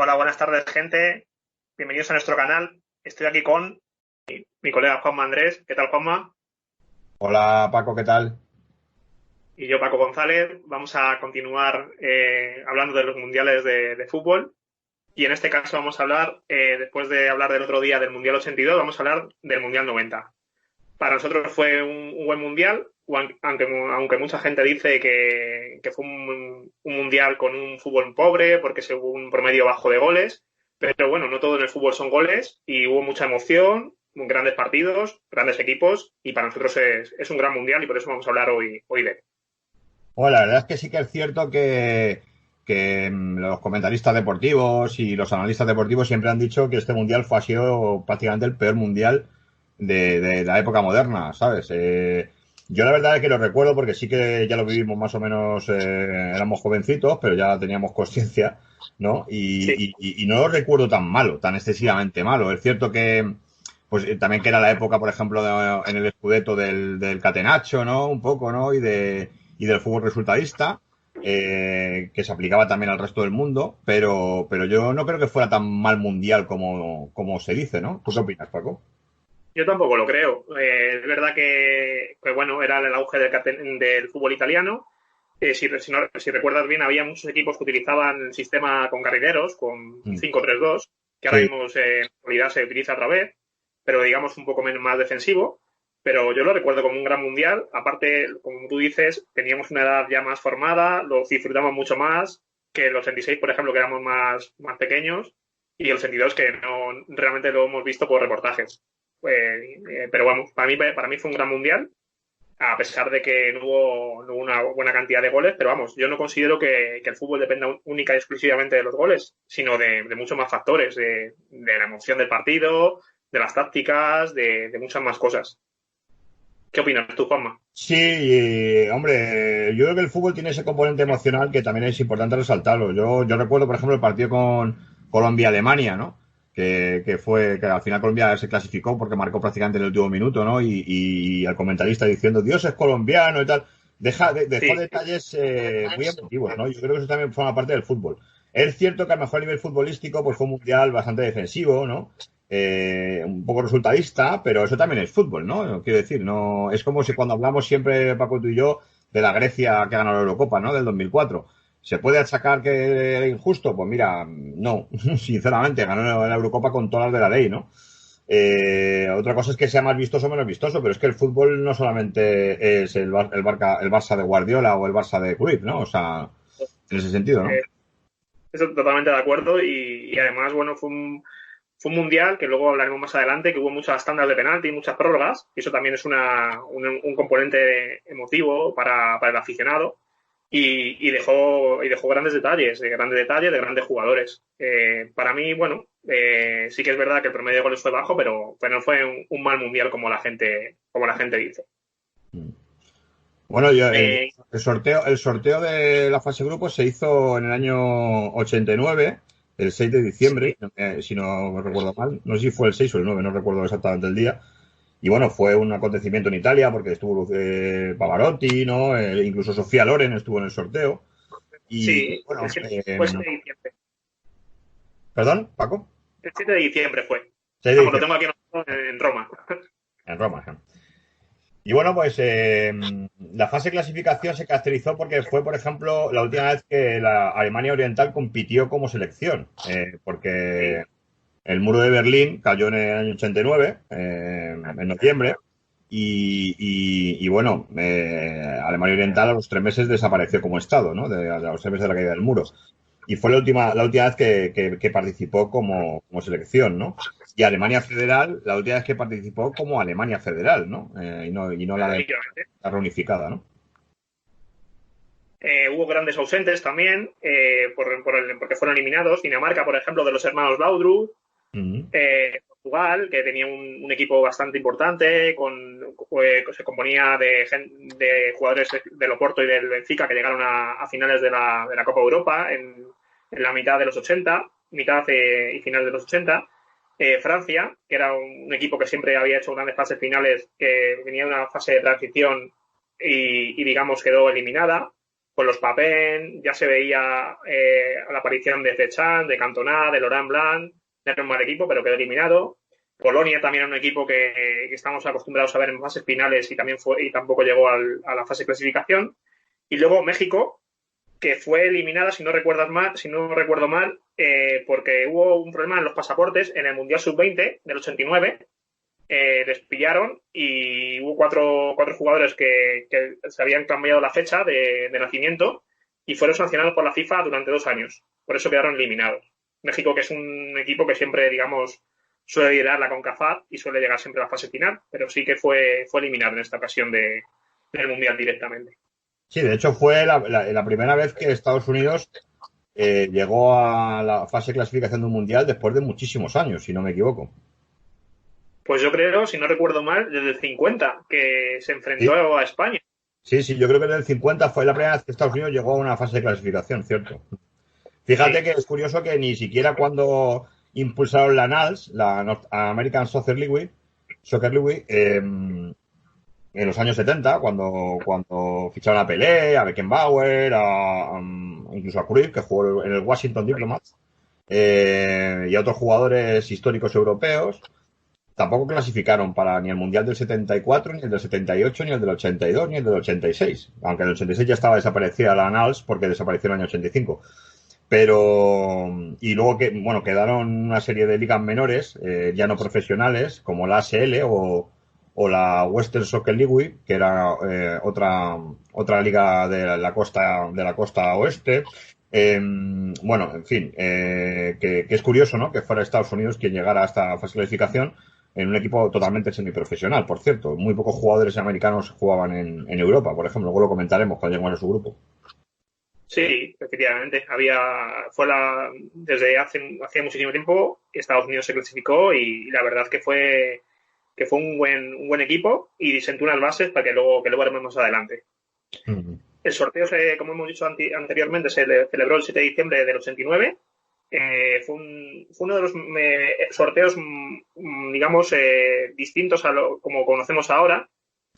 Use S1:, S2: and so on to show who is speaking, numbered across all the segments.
S1: Hola, buenas tardes, gente. Bienvenidos a nuestro canal. Estoy aquí con mi colega Juanma Andrés. ¿Qué tal, Juanma?
S2: Hola Paco, ¿qué tal?
S1: Y yo, Paco González. Vamos a continuar hablando de los mundiales de fútbol. Y en este caso vamos a hablar, después de hablar del otro día del Mundial 82, vamos a hablar del Mundial 90. Para nosotros fue un buen mundial, aunque mucha gente dice que fue un mundial con un fútbol pobre porque se hubo un promedio bajo de goles, pero bueno, no todo en el fútbol son goles y hubo mucha emoción, grandes partidos, grandes equipos y para nosotros es un gran mundial y por eso vamos a hablar hoy de él.
S2: Bueno, la verdad es que sí que es cierto que los comentaristas deportivos y los analistas deportivos siempre han dicho que este mundial ha sido prácticamente el peor mundial de la época moderna, ¿sabes? Yo la verdad es que lo recuerdo porque sí que ya lo vivimos más o menos, éramos jovencitos, pero ya teníamos conciencia, ¿no?
S1: Sí,
S2: Y no lo recuerdo tan malo, tan excesivamente malo. Es cierto que, pues también que era la época, por ejemplo, en el Scudetto del Catenaccio, ¿no? Un poco, ¿no? Y del fútbol resultadista, que se aplicaba también al resto del mundo, pero yo no creo que fuera tan mal mundial como se dice, ¿no? ¿Tú qué opinas, Paco?
S1: yo tampoco lo creo. Es verdad que, bueno, era el auge del fútbol italiano. Si recuerdas bien, había muchos equipos que utilizaban el sistema con carrileros, con
S2: Mm.
S1: 5-3-2, que ahora
S2: Sí,
S1: mismo en realidad se utiliza otra vez, pero digamos un poco más defensivo. Pero yo lo recuerdo como un gran mundial. Aparte, como tú dices, teníamos una edad ya más formada, lo disfrutamos mucho más que los 86, por ejemplo, que éramos más pequeños, y el 82, que no realmente lo hemos visto por reportajes. Pero vamos, para mí fue un gran mundial a pesar de que no hubo una buena cantidad de goles, pero vamos, yo no considero que el fútbol dependa única y exclusivamente de los goles, sino de muchos más factores, de la emoción del partido, de las tácticas, de muchas más cosas. ¿Qué opinas tú, Juanma?
S2: sí, hombre, yo creo que el fútbol tiene ese componente emocional que también es importante resaltarlo. Yo recuerdo, por ejemplo, el partido con Colombia-Alemania, ¿no? Que al final Colombia se clasificó porque marcó prácticamente en el último minuto, ¿no? Y al comentarista diciendo, Dios es colombiano y tal. Dejó
S1: Sí,
S2: detalles muy emotivos, ¿no? Yo creo que eso también forma parte del fútbol. Es cierto que a lo mejor a nivel futbolístico pues fue un mundial bastante defensivo, ¿no? Un poco resultadista, pero eso también es fútbol, ¿no? Quiero decir, no es como si cuando hablamos siempre, Paco, tú y yo, de la Grecia que ganó la Eurocopa, ¿no? Del 2004. ¿Se puede achacar que era injusto? Pues mira, no, sinceramente, ganó la Eurocopa con todas las de la ley, ¿no? Otra cosa es que sea más vistoso o menos vistoso, pero es que el fútbol no solamente es el Barça de Guardiola o el Barça de Cruyff, ¿no? O sea, en ese sentido, ¿no?
S1: eh, estoy totalmente de acuerdo y además, bueno, fue un mundial que luego hablaremos más adelante, que hubo muchas tandas de penalti, muchas prórrogas, y eso también es un componente emotivo para el aficionado. Y dejó grandes detalles de grandes jugadores. Para mí, bueno, sí que es verdad que el promedio de goles fue bajo, pero no fue un mal mundial como la gente dice.
S2: Bueno,
S1: Eh,
S2: el sorteo de la fase grupo se hizo en el año 89, el 6 de diciembre,
S1: sí,
S2: si no recuerdo mal. No sé si fue el 6 o el 9, no recuerdo exactamente el día. Y bueno, fue un acontecimiento en Italia porque estuvo Pavarotti, ¿no? Incluso Sofía Loren estuvo en el sorteo. Y
S1: sí,
S2: bueno,
S1: fue 7 de diciembre.
S2: perdón, Paco.
S1: El 7 de diciembre fue.
S2: 6 de
S1: Vamos, lo
S2: diciembre,
S1: tengo aquí en Roma.
S2: en Roma. ¿No? Y bueno, pues la fase de clasificación se caracterizó porque fue, por ejemplo, la última vez que la Alemania Oriental compitió como selección,
S1: Sí,
S2: porque el muro de Berlín cayó en el año 89, en noviembre, y bueno, Alemania Oriental a los 3 meses desapareció como Estado, ¿no? A los 3 meses de la caída del muro. Y fue la última vez que participó como selección, ¿no? Y Alemania Federal, la última vez que participó como Alemania Federal, ¿no? Y no
S1: efectivamente.
S2: la reunificada, ¿no?
S1: Hubo grandes ausentes también, porque fueron eliminados. Dinamarca, por ejemplo, de los hermanos Laudrup.
S2: Ujú.
S1: Portugal, que tenía un equipo bastante importante, que se componía de jugadores del Oporto y del Benfica que llegaron a finales de la Copa Europa en la mitad de los 80, mitad y finales de los 80. Francia, que era un equipo que siempre había hecho grandes fases finales, que venía de una fase de transición y digamos, quedó eliminada con los Papin, ya se veía la aparición de Zechan, de Cantona, de Laurent Blanc, no era un mal equipo, pero quedó eliminado. Polonia también era un equipo que estamos acostumbrados a ver en fases finales y tampoco llegó a la fase de clasificación. Y luego México, que fue eliminada, si no recuerdo mal, porque hubo un problema en los pasaportes en el Mundial Sub-20 del 89. Les pillaron y hubo cuatro jugadores que se habían cambiado la fecha de nacimiento y fueron sancionados por la FIFA durante 2 años. Por eso quedaron eliminados. México, que es un equipo que siempre, digamos, suele liderar la CONCACAF y suele llegar siempre a la fase final, pero sí que fue eliminado en esta ocasión del Mundial directamente.
S2: Sí, de hecho fue la primera vez que Estados Unidos llegó a la fase de clasificación de un mundial después de muchísimos años, si no me equivoco.
S1: Pues yo creo, si no recuerdo mal, desde el 50, que se enfrentó
S2: Sí.
S1: a España.
S2: Sí, yo creo que en el 50 fue la primera vez que Estados Unidos llegó a una fase de clasificación, ¿cierto? Fíjate
S1: Sí.
S2: que es curioso que ni siquiera cuando impulsaron la NALS, la American Soccer League, en los años 70, cuando ficharon a Pelé, a Beckenbauer, incluso a Cruyff, que jugó en el Washington Diplomats, y a otros jugadores históricos europeos, tampoco clasificaron para ni el Mundial del 74, ni el del 78, ni el del 82, ni el del 86. Aunque en el 86 ya estaba desaparecida la NALS porque desapareció en el año 85. Y luego quedaron una serie de ligas menores, ya no profesionales, como la ASL o la Western Soccer League, que era otra liga de la costa oeste. En fin, que es curioso, ¿no? Que fuera Estados Unidos quien llegara a esta fase de clasificación en un equipo totalmente semiprofesional, por cierto. Muy pocos jugadores americanos jugaban en Europa, por ejemplo. Luego lo comentaremos cuando lleguemos a su grupo.
S1: Sí, efectivamente. Desde hacía muchísimo tiempo, Estados Unidos se clasificó y la verdad que fue un buen equipo y sentó unas bases para que luego veremos más adelante.
S2: Uh-huh.
S1: El sorteo, como hemos dicho anteriormente, se celebró el 7 de diciembre del 89. Fue uno de los sorteos, digamos, distintos como conocemos ahora,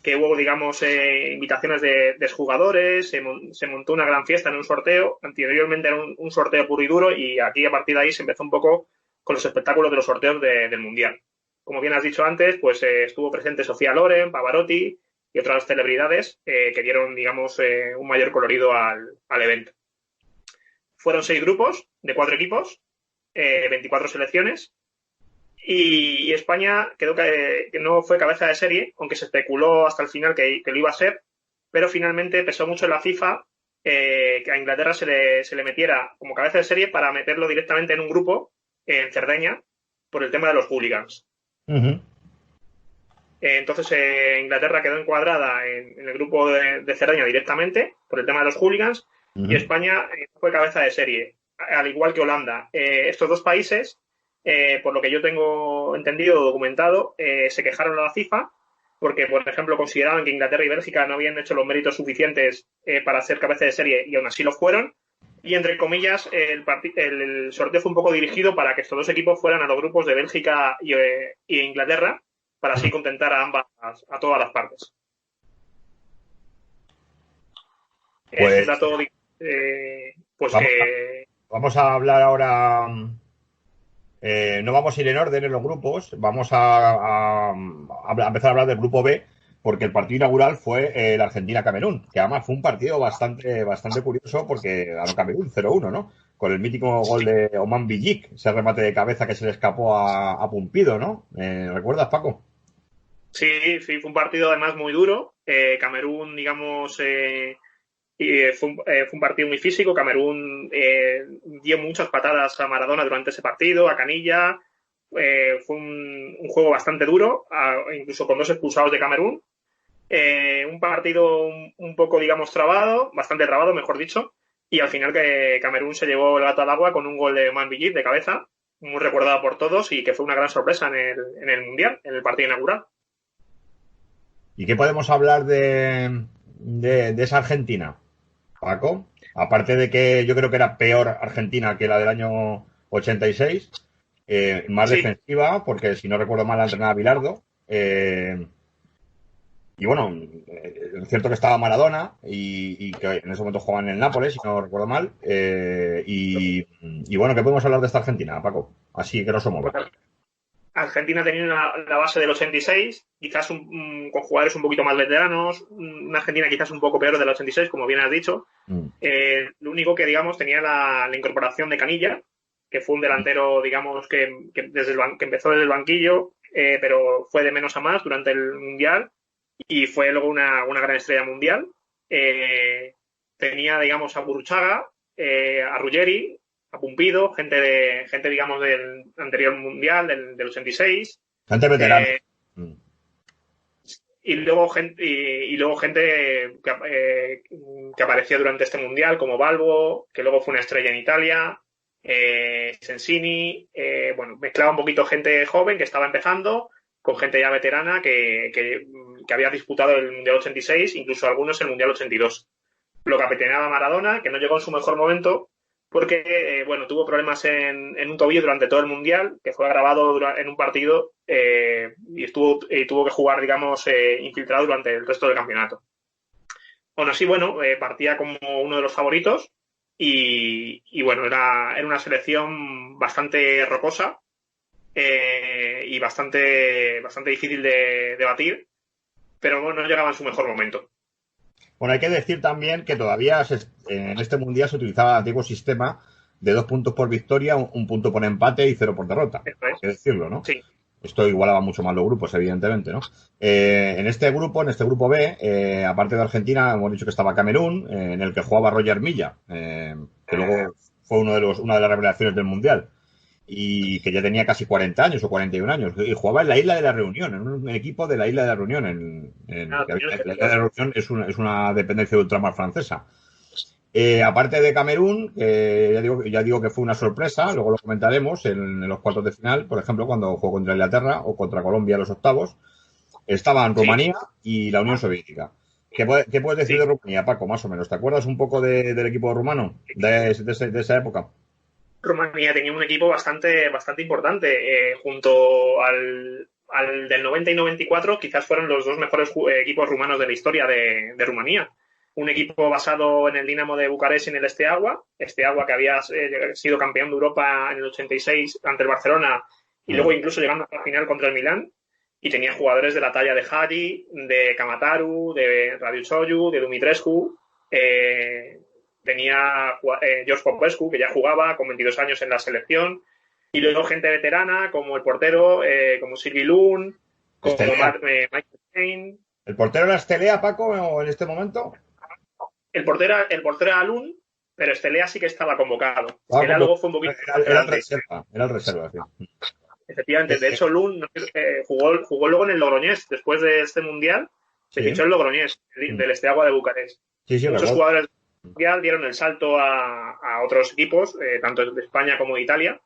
S1: que hubo, digamos, invitaciones de jugadores, se montó una gran fiesta en un sorteo. Anteriormente era un sorteo puro y duro y aquí a partir de ahí se empezó un poco con los espectáculos de los sorteos del Mundial. Como bien has dicho antes, pues estuvo presente Sofía Loren, Pavarotti y otras celebridades que dieron, digamos, un mayor colorido al evento. Fueron 6 grupos de 4 equipos, 24 selecciones, y España quedó que no fue cabeza de serie, aunque se especuló hasta el final que lo iba a ser, pero finalmente pesó mucho en la FIFA que a Inglaterra se le metiera como cabeza de serie para meterlo directamente en un grupo en Cerdeña por el tema de los hooligans.
S2: Uh-huh.
S1: Entonces Inglaterra quedó encuadrada en el grupo de Cerdeña directamente por el tema de los hooligans. Uh-huh. Y España fue cabeza de serie, al igual que Holanda. Estos dos países, por lo que yo tengo entendido o documentado, se quejaron a la FIFA porque, por ejemplo, consideraban que Inglaterra y Bélgica no habían hecho los méritos suficientes para ser cabeza de serie y aún así lo fueron. Y, entre comillas, el sorteo fue un poco dirigido para que estos dos equipos fueran a los grupos de Bélgica y Inglaterra para así contentar a todas las partes.
S2: Pues,
S1: es un dato
S2: vamos a hablar ahora. No vamos a ir en orden en los grupos. Vamos a empezar a hablar del grupo B, porque el partido inaugural fue el Argentina-Camerún, que además fue un partido bastante curioso porque ganó Camerún 0-1, ¿no? Con el mítico gol de Oman Villic, ese remate de cabeza que se le escapó a Pumpido, ¿no? ¿Recuerdas, Paco?
S1: Sí, fue un partido además muy duro. Camerún, digamos, fue un partido muy físico. Camerún dio muchas patadas a Maradona durante ese partido, a Canilla. Fue un juego bastante duro, incluso con 2 expulsados de Camerún. Un partido un poco, digamos, bastante trabado, mejor dicho. Y al final que Camerún se llevó el gato al agua con un gol de Man Villic de cabeza, muy recordado por todos y que fue una gran sorpresa en el Mundial, en el partido inaugural.
S2: ¿Y qué podemos hablar de esa Argentina, Paco? Aparte de que yo creo que era peor Argentina que la del año 86, más defensiva, porque si no recuerdo mal la entrenaba Bilardo, y bueno, es cierto que estaba Maradona y que en ese momento jugaba en el Nápoles, si no recuerdo mal. Y bueno, ¿qué podemos hablar de esta Argentina, Paco? Así, grosso modo.
S1: Pues Argentina tenía la base del 86, quizás con jugadores un poquito más veteranos, una Argentina quizás un poco peor del 86, como bien has dicho. Lo único que, digamos, tenía la incorporación de Canilla, que fue un delantero, digamos, que empezó desde el banquillo, pero fue de menos a más durante el Mundial y fue luego una gran estrella mundial. Tenía, digamos, a Burruchaga, a Ruggeri, a Pumpido, gente, digamos, del anterior Mundial, del 86.
S2: Gente veterana.
S1: Y luego gente que apareció durante este Mundial, como Balbo, que luego fue una estrella en Italia, Sensini, bueno, mezclaba un poquito gente joven que estaba empezando con gente ya veterana que había disputado el Mundial 86, incluso algunos el Mundial 82. Lo capitaneaba Maradona, que no llegó en su mejor momento, porque bueno, tuvo problemas en un tobillo durante todo el Mundial, que fue agravado en un partido y tuvo que jugar, digamos, infiltrado durante el resto del campeonato. Aún así, bueno, partía como uno de los favoritos y bueno, era una selección bastante rocosa y bastante difícil de batir, pero bueno, no llegaba en su mejor momento.
S2: Bueno, hay que decir también que todavía en este Mundial se utilizaba el antiguo sistema de 2 puntos por victoria, 1 punto por empate y 0 por derrota. Hay que decirlo, ¿no?
S1: Sí.
S2: Esto igualaba mucho más los grupos, evidentemente, ¿no? En este grupo B, aparte de Argentina, hemos dicho que estaba Camerún, en el que jugaba Roger Milla, que luego fue una de las revelaciones del Mundial, y que ya tenía casi 40 años o 41 años, y jugaba en la Isla de la Reunión, en un equipo de la Isla de la Reunión. La Isla de la Reunión es una dependencia de ultramar francesa. Aparte de Camerún, ya digo que fue una sorpresa, luego lo comentaremos en los cuartos de final, por ejemplo, cuando jugó contra Inglaterra o contra Colombia en los octavos, estaban Rumanía y la Unión Soviética. ¿Qué puedes decir de Rumanía, Paco, más o menos? ¿Te acuerdas un poco del equipo rumano de esa época?
S1: Rumanía tenía un equipo bastante importante, junto al del 90 y 94, quizás fueron los dos mejores equipos rumanos de la historia de Rumanía. Un equipo basado en el Dinamo de Bucarest y en el Steaua que había sido campeón de Europa en el 86 ante el Barcelona y luego incluso llegando a la final contra el Milán. Y tenía jugadores de la talla de Hagi, de Kamataru, de Radiusoyu, de Dumitrescu. Tenía George Popescu, que ya jugaba con 22 años en la selección. Y luego gente veterana, como el portero, como Sylvie Lund, como Michael Caine.
S2: ¿El portero era Estelea, Paco, en este momento?
S1: El portero era Lund, pero Estelea sí que estaba convocado. Estelea luego fue un poquito...
S2: Era el reserva, sí.
S1: Efectivamente, de hecho Lund jugó luego en el Logroñés, después de este Mundial, se fichó el Logroñés, del Steaua de Bucarest. Muchos jugadores del Mundial dieron el salto a otros equipos, tanto de España como de Italia.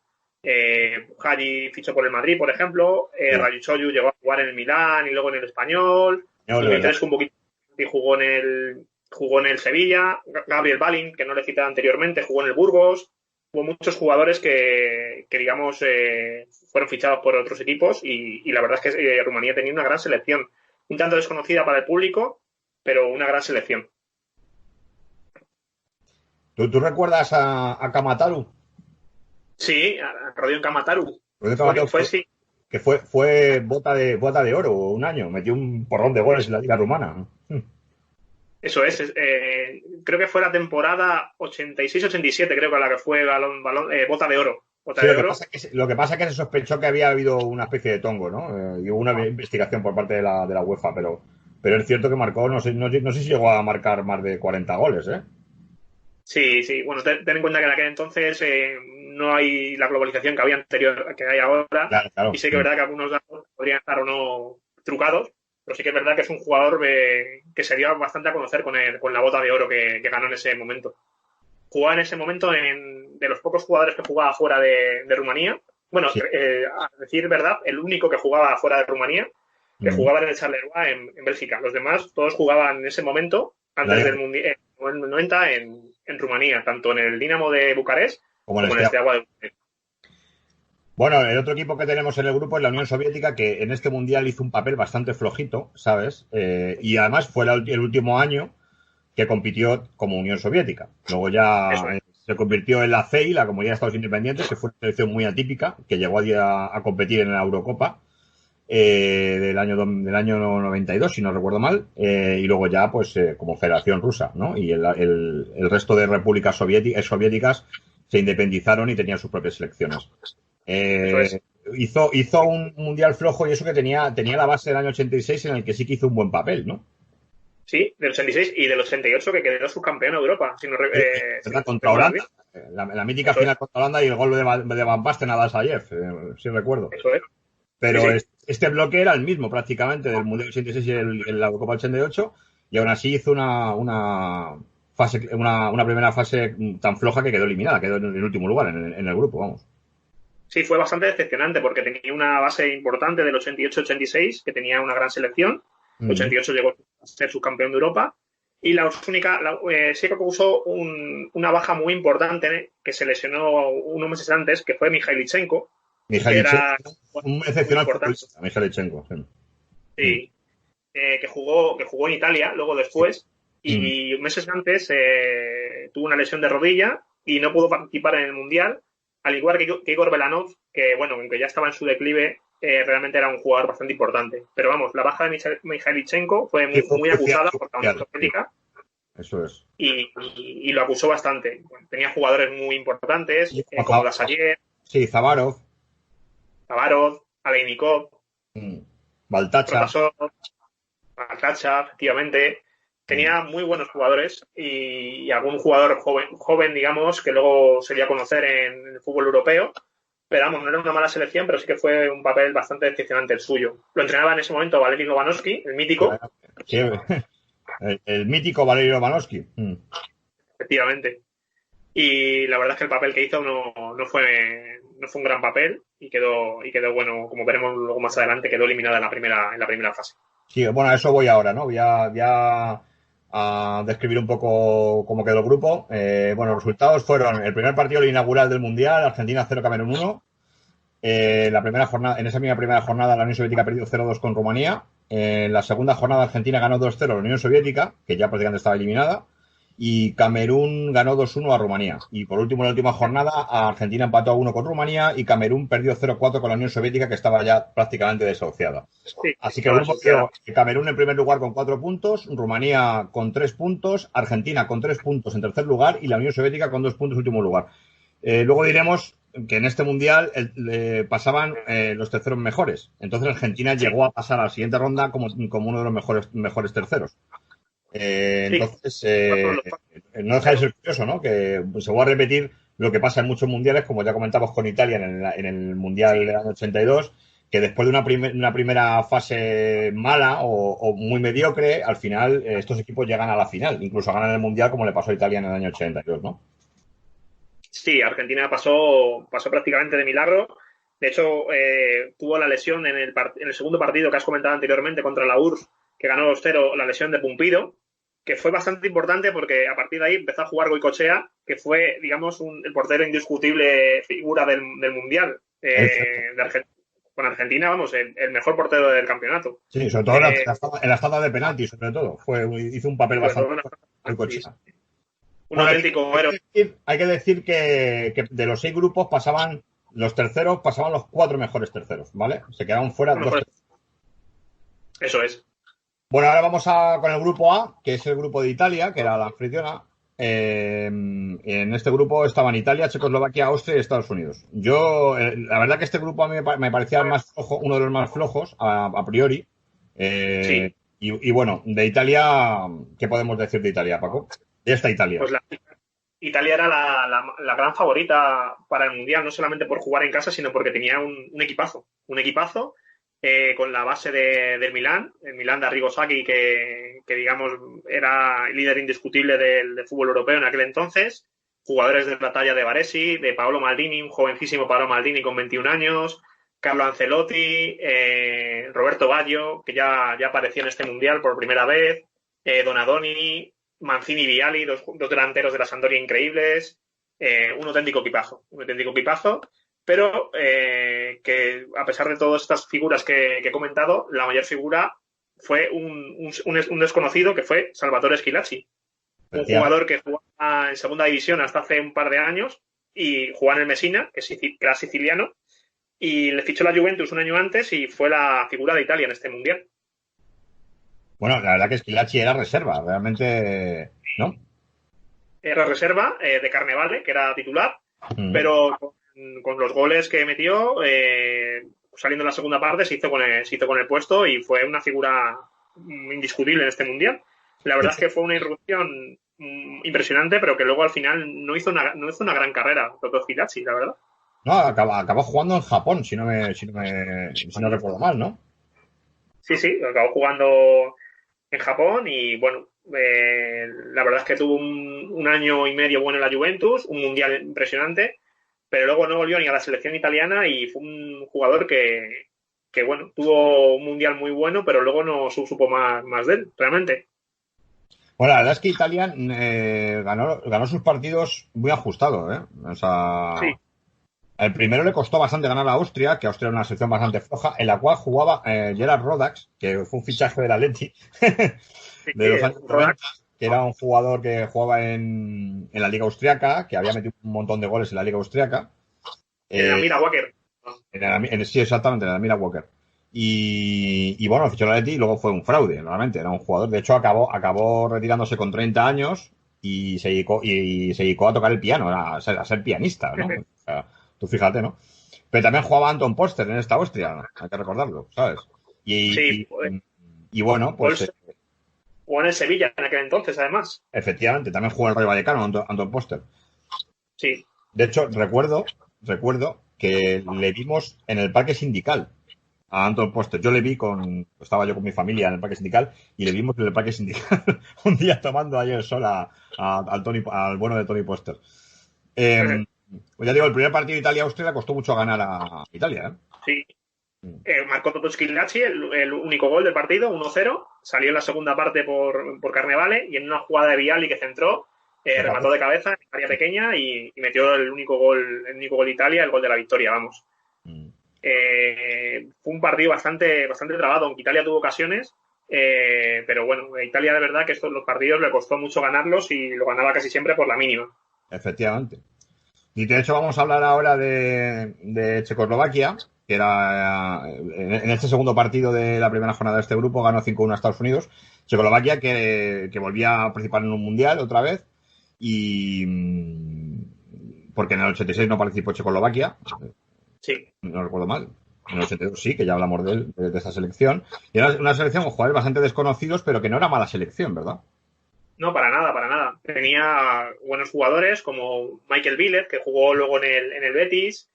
S1: Hagi fichó por el Madrid, por ejemplo, Radiusoyu llegó a jugar en el Milán y luego en el Español, Dumitrescu un poquito y jugó en el Sevilla, Gabriel Balin, que no le citaba anteriormente, jugó en el Burgos. Hubo muchos jugadores que digamos, fueron fichados por otros equipos y la verdad es que Rumanía tenía una gran selección. Un tanto desconocida para el público, pero una gran selección.
S2: ¿Tú recuerdas a Kamataru?
S1: Sí, a Rodion Kamataru.
S2: Que fue bota de oro un año, metió un porrón de goles en la Liga Rumana.
S1: Eso es, creo que fue la temporada 86-87, creo que la que fue bota de oro.
S2: Lo que pasa es que se sospechó que había habido una especie de tongo, ¿no? Y hubo una investigación por parte de la UEFA, pero es cierto que marcó, no sé si llegó a marcar más de 40 goles, ¿eh?
S1: Sí. Bueno, ten en cuenta que en aquel entonces no hay la globalización que había anterior, que hay ahora. Claro. Y sé que es verdad que algunos datos podrían estar o no trucados, pero sí que es verdad que es un jugador que se dio bastante a conocer con la bota de oro que ganó en ese momento. Jugaba en ese momento de los pocos jugadores que jugaba fuera de Rumanía. Bueno, sí. A decir verdad, el único que jugaba fuera de Rumanía, que jugaba en el Charleroi en Bélgica. Los demás, todos jugaban en ese momento, antes del Mundial, en el 90, en Rumanía, tanto en el Dinamo de Bucarest como en el Steaua de Bucarest.
S2: Bueno, el otro equipo que tenemos en el grupo es la Unión Soviética, que en este mundial hizo un papel bastante flojito, ¿sabes? Y además fue el último año que compitió como Unión Soviética. Luego
S1: Eso
S2: ya
S1: es.
S2: se convirtió en la CEI, la Comunidad de Estados Independientes, que fue una selección muy atípica, que llegó a competir en la Eurocopa del año 92, si no recuerdo mal, y luego ya, pues, como Federación Rusa, ¿no? Y el resto de repúblicas soviéticas se independizaron y tenían sus propias selecciones.
S1: Eso es.
S2: Eh, hizo un mundial flojo y eso que tenía la base del año 86 en el que sí que hizo un buen papel, ¿no?
S1: Sí, del 86 y del 88 que quedó subcampeón de Europa,
S2: Sí,
S1: si
S2: ¿verdad?
S1: no
S2: Contra
S1: recuerdo
S2: Holanda.
S1: bien.
S2: La mítica
S1: Eso es,
S2: final contra Holanda y el gol de Van Basten a Dasayev, sí recuerdo.
S1: eso es. Sí,
S2: Pero
S1: sí.
S2: este bloque era el mismo prácticamente del Mundial 86 y la Copa 88 y aún así hizo una primera fase tan floja que quedó eliminada, quedó en el último lugar en el grupo, vamos.
S1: Sí, fue bastante decepcionante porque tenía una base importante del 88-86, que tenía una gran selección. El
S2: Mm.
S1: 88 llegó a ser subcampeón de Europa. Y sí que causó una baja muy importante, que se lesionó unos meses antes, que fue Mikhailichenko, que era
S2: Mikhailichenko, un
S1: muy
S2: excepcional
S1: importante.
S2: futbolista, Mikhailichenko. Sí. Mm.
S1: Sí, que jugó en Italia luego después.
S2: Mm.
S1: Y meses antes tuvo una lesión de rodilla y no pudo participar en el Mundial, al igual que Igor Belanov, que bueno, aunque ya estaba en su declive, realmente era un jugador bastante importante. Pero vamos, la baja de Mikhailichenko fue
S2: Sí,
S1: muy,
S2: fue
S1: muy
S2: crucial,
S1: acusada
S2: fue
S1: por la Unión
S2: crucial, sí,
S1: Soviética
S2: eso es.
S1: y lo acusó bastante. Bueno, tenía jugadores muy importantes,
S2: Y como
S1: como Dasayev,
S2: sí, Zavarov,
S1: Tabarov, Aleinikov,
S2: Baltacha.
S1: Protasov, Alcacha, efectivamente.
S2: Mm.
S1: Tenía muy buenos jugadores y algún jugador joven, digamos, que luego se dio a conocer en el fútbol europeo. Pero vamos, no era una mala selección, pero sí que fue un papel bastante decepcionante el suyo. Lo entrenaba en ese momento Valery Lobanovsky, el mítico,
S2: Sí, el mítico Valerio Lobanovsky.
S1: efectivamente. Y la verdad es que el papel que hizo no fue un gran papel y quedó bueno, como veremos luego más adelante, quedó eliminada en la primera fase.
S2: Sí, bueno, a eso voy ahora, ¿no? Voy a describir un poco cómo quedó el grupo. Bueno, los resultados fueron el primer partido el inaugural del Mundial, Argentina 0, Camerún 1. La primera jornada, en esa misma primera jornada la Unión Soviética perdió 0-2 con Rumanía. En la segunda jornada Argentina ganó 2-0 a la Unión Soviética, que ya prácticamente estaba eliminada. Y Camerún ganó 2-1 a Rumanía. Y por último, en la última jornada, Argentina empató a 1 con Rumanía y Camerún perdió 0-4 con la Unión Soviética, que estaba ya prácticamente desahuciada.
S1: Sí,
S2: Así que el
S1: estaba
S2: grupo
S1: asociada.
S2: quedó Camerún en primer lugar con 4 puntos, Rumanía con 3 puntos, Argentina con 3 puntos en tercer lugar y la Unión Soviética con 2 puntos en último lugar. Luego diremos que en este mundial pasaban los terceros mejores. Entonces Argentina
S1: Sí,
S2: llegó a pasar a la siguiente ronda como uno de los mejores terceros.
S1: sí.
S2: Entonces,
S1: Todos los
S2: no deja de ser curioso, ¿no? Que se va a repetir lo que pasa en muchos mundiales, como ya comentamos con Italia en el Mundial
S1: Sí,
S2: del año 82, que después de una primera fase mala o muy mediocre, al final estos equipos llegan a la final, incluso ganan el Mundial como le pasó a Italia en el año 82, ¿no?
S1: sí, Argentina pasó prácticamente de milagro. De hecho, tuvo la lesión en el segundo partido que has comentado anteriormente contra la URSS, que ganó 2-0, la lesión de Pumpido, que fue bastante importante porque a partir de ahí empezó a jugar Goicoechea, que fue, digamos, el portero indiscutible figura del Mundial con Argentina, vamos, el mejor portero del campeonato.
S2: Sí, sobre todo
S1: Eh,
S2: en las tandas de penalti, sobre todo. Hizo un papel
S1: y sobre
S2: bastante
S1: todo en
S2: fuerte el
S1: sí,
S2: Cochea.
S1: un
S2: Bueno,
S1: auténtico héroe.
S2: hay que decir que de los 6 grupos los terceros pasaban los 4 mejores terceros, ¿vale? Se quedaban fuera
S1: Bueno,
S2: 2
S1: pues
S2: terceros.
S1: eso es.
S2: Bueno, ahora vamos con el grupo A, que es el grupo de Italia, que era la anfitriona. En este grupo estaban Italia, Checoslovaquia, Austria y Estados Unidos. La verdad que este grupo a mí me parecía el más flojo, uno de los más flojos a priori.
S1: Sí,
S2: Y bueno, de Italia, ¿qué podemos decir de Italia, Paco? De esta Italia.
S1: pues Italia era la gran favorita para el Mundial, no solamente por jugar en casa, sino porque tenía un equipazo. Un equipazo con la base del Milán, el Milán de Arrigo Sacchi, que digamos era el líder indiscutible del fútbol europeo en aquel entonces. Jugadores de la talla de Baresi, de Paolo Maldini, un jovencísimo Paolo Maldini con 21 años, Carlo Ancelotti, Roberto Baggio, que ya apareció en este Mundial por primera vez, Donadoni, Mancini y Vialli, dos delanteros de la Sampdoria increíbles, un auténtico equipazo. pero que a pesar de todas estas figuras que he comentado, la mayor figura fue un desconocido que fue Salvatore Schillaci, un jugador que jugaba en segunda división hasta hace un par de años y jugaba en el Messina, que era siciliano, y le fichó la Juventus un año antes y fue la figura de Italia en este mundial.
S2: Bueno, la verdad que Schillaci era reserva, realmente, ¿no?
S1: Era reserva de Carnevale, que era titular, pero con los goles que metió, saliendo en la segunda parte, se hizo con el puesto y fue una figura indiscutible en este mundial. La verdad es que fue una irrupción impresionante, pero que luego al final no hizo una gran carrera, Toto Schillaci, la verdad.
S2: No, acabó jugando en Japón, si no recuerdo mal, ¿no?
S1: Sí, acabó jugando en Japón y bueno, la verdad es que tuvo un año y medio bueno en la Juventus, un mundial impresionante, pero luego no volvió ni a la selección italiana y fue un jugador que bueno, tuvo un mundial muy bueno, pero luego no supo más de él, realmente.
S2: Bueno, la verdad es que Italia ganó sus partidos muy ajustados, ¿eh? O sea, sí. El primero le costó bastante ganar a Austria, que Austria era una selección bastante floja, en la cual jugaba Gerard Rodax, que fue un fichaje del Atleti de los años 90, que era un jugador que jugaba en la Liga Austriaca, que había metido un montón de goles en la Liga Austriaca.
S1: En la Mira Walker.
S2: Sí, exactamente, en la Mira Walker. Y bueno, fichó el Atleti y luego fue un fraude, realmente. Era un jugador, de hecho, acabó retirándose con 30 años y se dedicó a tocar el piano, a ser pianista, ¿no? O sea, tú fíjate, ¿no? Pero también jugaba Anton Poster en esta Austria, hay que recordarlo, ¿sabes? Y bueno, pues...
S1: Jugó en el Sevilla en aquel entonces, además.
S2: Efectivamente, también jugó en el Rayo Vallecano, Anton Poster.
S1: Sí.
S2: De hecho, recuerdo que le vimos en el Parque Sindical a Anton Poster. Estaba yo con mi familia en el Parque Sindical y le vimos en el Parque Sindical un día tomando ahí el sol al bueno de Tony Poster. Pues ya digo, el primer partido de Italia-Austria costó mucho ganar a Italia, ¿eh?
S1: Sí. Marcó Toto Schillaci el único gol del partido, 1-0. Salió en la segunda parte por Carnevale y en una jugada de Vialli que centró, remató de cabeza en área pequeña y metió el único gol de Italia, el gol de la victoria, vamos. Fue un partido bastante trabado, aunque Italia tuvo ocasiones, pero bueno, a Italia de verdad que los partidos le costó mucho ganarlos y lo ganaba casi siempre por la mínima.
S2: Efectivamente. Y de hecho vamos a hablar ahora de Checoslovaquia, que era en este segundo partido de la primera jornada de este grupo, ganó 5-1 a Estados Unidos. Checoslovaquia que volvía a participar en un mundial otra vez, y porque en el 86 no participó Checoslovaquia.
S1: Sí.
S2: No recuerdo mal. En el 82 sí, que ya hablamos de esa selección. Y era una selección con jugadores bastante desconocidos, pero que no era mala selección, ¿verdad?
S1: No, para nada. Tenía buenos jugadores como Michael Billet, que jugó luego en el Betis,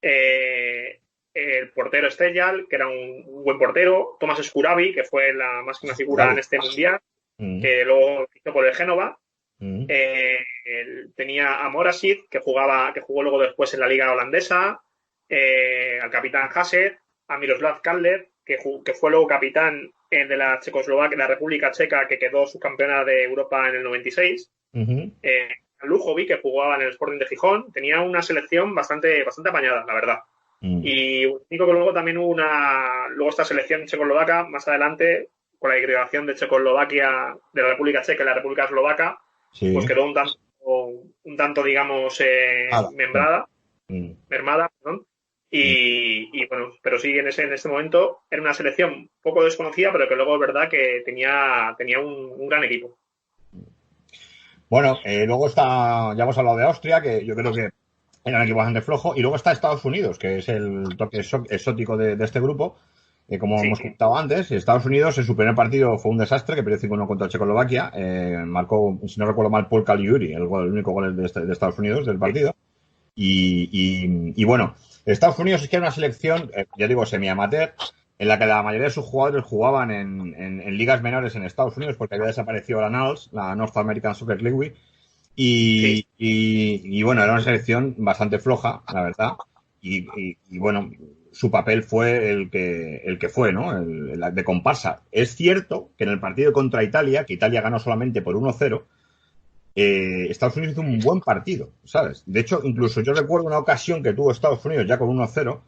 S1: el portero Stejal, que era un buen portero, Tomás Scuravi, que fue la máxima figura en este mundial, que luego hizo por el Génova. Tenía a Morasit, que jugó luego después en la liga holandesa, al capitán Haset, a Miroslav Kalder, que fue luego capitán de la Checoslovaquia, la República Checa, que quedó subcampeona de Europa en el 96. A Lujovic, que jugaba en el Sporting de Gijón. Tenía una selección bastante apañada, la verdad. Y digo que luego también hubo esta selección checoslovaca más adelante, con la disgregación de Checoslovaquia, de la República Checa y la República Eslovaca, pues quedó un tanto digamos, mermada, perdón. Y bueno, pero sí, en este momento era una selección poco desconocida, pero que luego es verdad que tenía un gran equipo.
S2: Bueno, luego ya hemos hablado de Austria, que yo creo que era un equipo bastante flojo, y luego está Estados Unidos, que es el toque exótico de este grupo, como hemos comentado antes. Estados Unidos en su primer partido fue un desastre, que perdió 5-1 contra Checoslovaquia, marcó, si no recuerdo mal, Paul Caligiuri, el único gol de Estados Unidos del partido. Y bueno, Estados Unidos es que era una selección, ya digo, semi-amateur, en la que la mayoría de sus jugadores jugaban en ligas menores en Estados Unidos, porque había desaparecido la NALS, la North American Soccer League, y bueno, era una selección bastante floja, la verdad, y bueno, su papel fue el que fue, ¿no? El de comparsa. Es cierto que en el partido contra Italia, que Italia ganó solamente por 1-0, Estados Unidos hizo un buen partido, ¿sabes? De hecho, incluso yo recuerdo una ocasión que tuvo Estados Unidos ya con 1-0,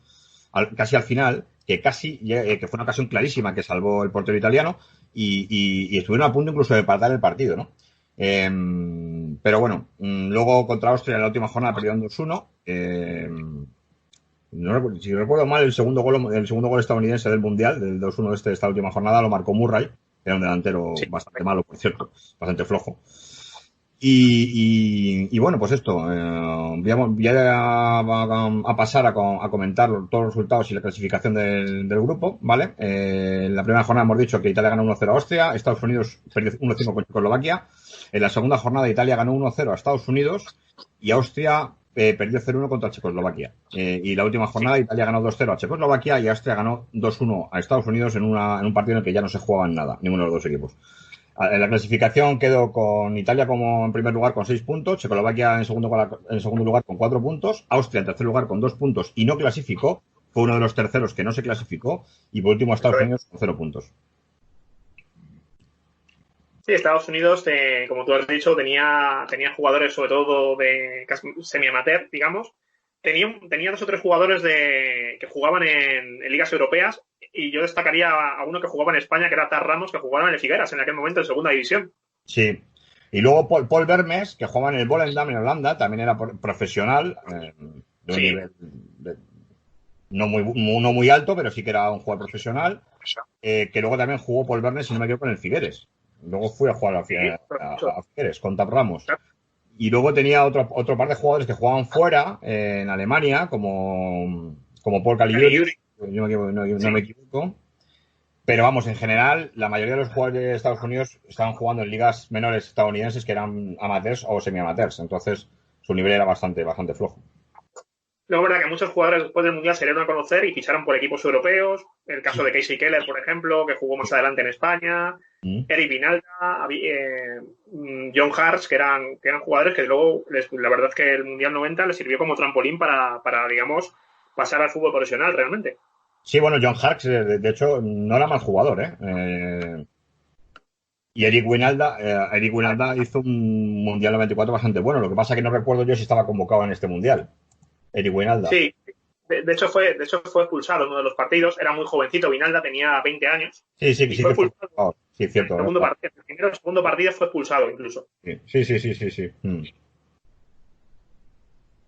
S2: casi al final, que fue una ocasión clarísima que salvó el portero italiano y estuvieron a punto incluso de empatar el partido, ¿no? Pero bueno, luego contra Austria en la última jornada perdieron 2-1. No recuerdo, si recuerdo mal, el segundo gol estadounidense del Mundial, del 2-1 de esta última jornada, lo marcó Murray, que era un delantero
S1: Sí.
S2: bastante malo, por cierto, bastante flojo. Y bueno, pues esto, voy a pasar a comentar todos los resultados y la clasificación del grupo, ¿vale? En la primera jornada hemos dicho que Italia ganó 1-0 a Austria, Estados Unidos perdió 1-5 con Checoslovaquia. En la segunda jornada Italia ganó 1-0 a Estados Unidos y Austria perdió 0-1 contra Checoslovaquia. Y la última jornada Italia ganó 2-0 a Checoslovaquia y Austria ganó 2-1 a Estados Unidos en un partido en el que ya no se jugaban nada, ninguno de los dos equipos. En la clasificación quedó con Italia como en primer lugar con 6 puntos, Checoslovaquia en segundo lugar con 4 puntos, Austria en tercer lugar con 2 puntos y no clasificó, fue uno de los terceros que no se clasificó, y por último Estados Unidos con 0 puntos.
S1: Sí, Estados Unidos, como tú has dicho, tenía jugadores sobre todo de semi-amateur, digamos. Tenía 2 o 3 jugadores que jugaban en ligas europeas, y yo destacaría a uno que jugaba en España, que era Tar Ramos, que jugaba en el Figueras en aquel momento en segunda división.
S2: Sí. Y luego Paul Vermes, que jugaba en el Volendam en Holanda, también era profesional, de un nivel no muy alto, pero sí que era un jugador profesional, que luego también jugó Paul Vermes, si no me equivoco, en el Figueres. Luego fui a jugar a Figueres con Tar Ramos. Y luego tenía otro par de jugadores que jugaban fuera, en Alemania, como Paul Caligiuri, no me equivoco. Pero vamos, en general, la mayoría de los jugadores de Estados Unidos estaban jugando en ligas menores estadounidenses que eran amateurs o semi-amateurs. Entonces, su nivel era bastante flojo.
S1: Luego es verdad que muchos jugadores después del Mundial se dieron a conocer y ficharon por equipos europeos. El caso de Casey Keller, por ejemplo, que jugó más adelante en España. Eric Vinalda, John Hartz, que eran jugadores que luego, la verdad es que el Mundial 90 les sirvió como trampolín para, digamos, pasar al fútbol profesional realmente.
S2: Sí, bueno, John Hartz, de hecho, no era mal jugador, y Eric Winalda hizo un Mundial 94 bastante bueno. Lo que pasa es que no recuerdo yo si estaba convocado en este Mundial. Eric Winalda.
S1: Sí, de hecho fue expulsado en uno de los partidos. Era muy jovencito, Vinalda tenía 20 años.
S2: Sí,
S1: fue expulsado.
S2: Sí, cierto.
S1: El primero o segundo partido fue expulsado incluso.
S2: Sí.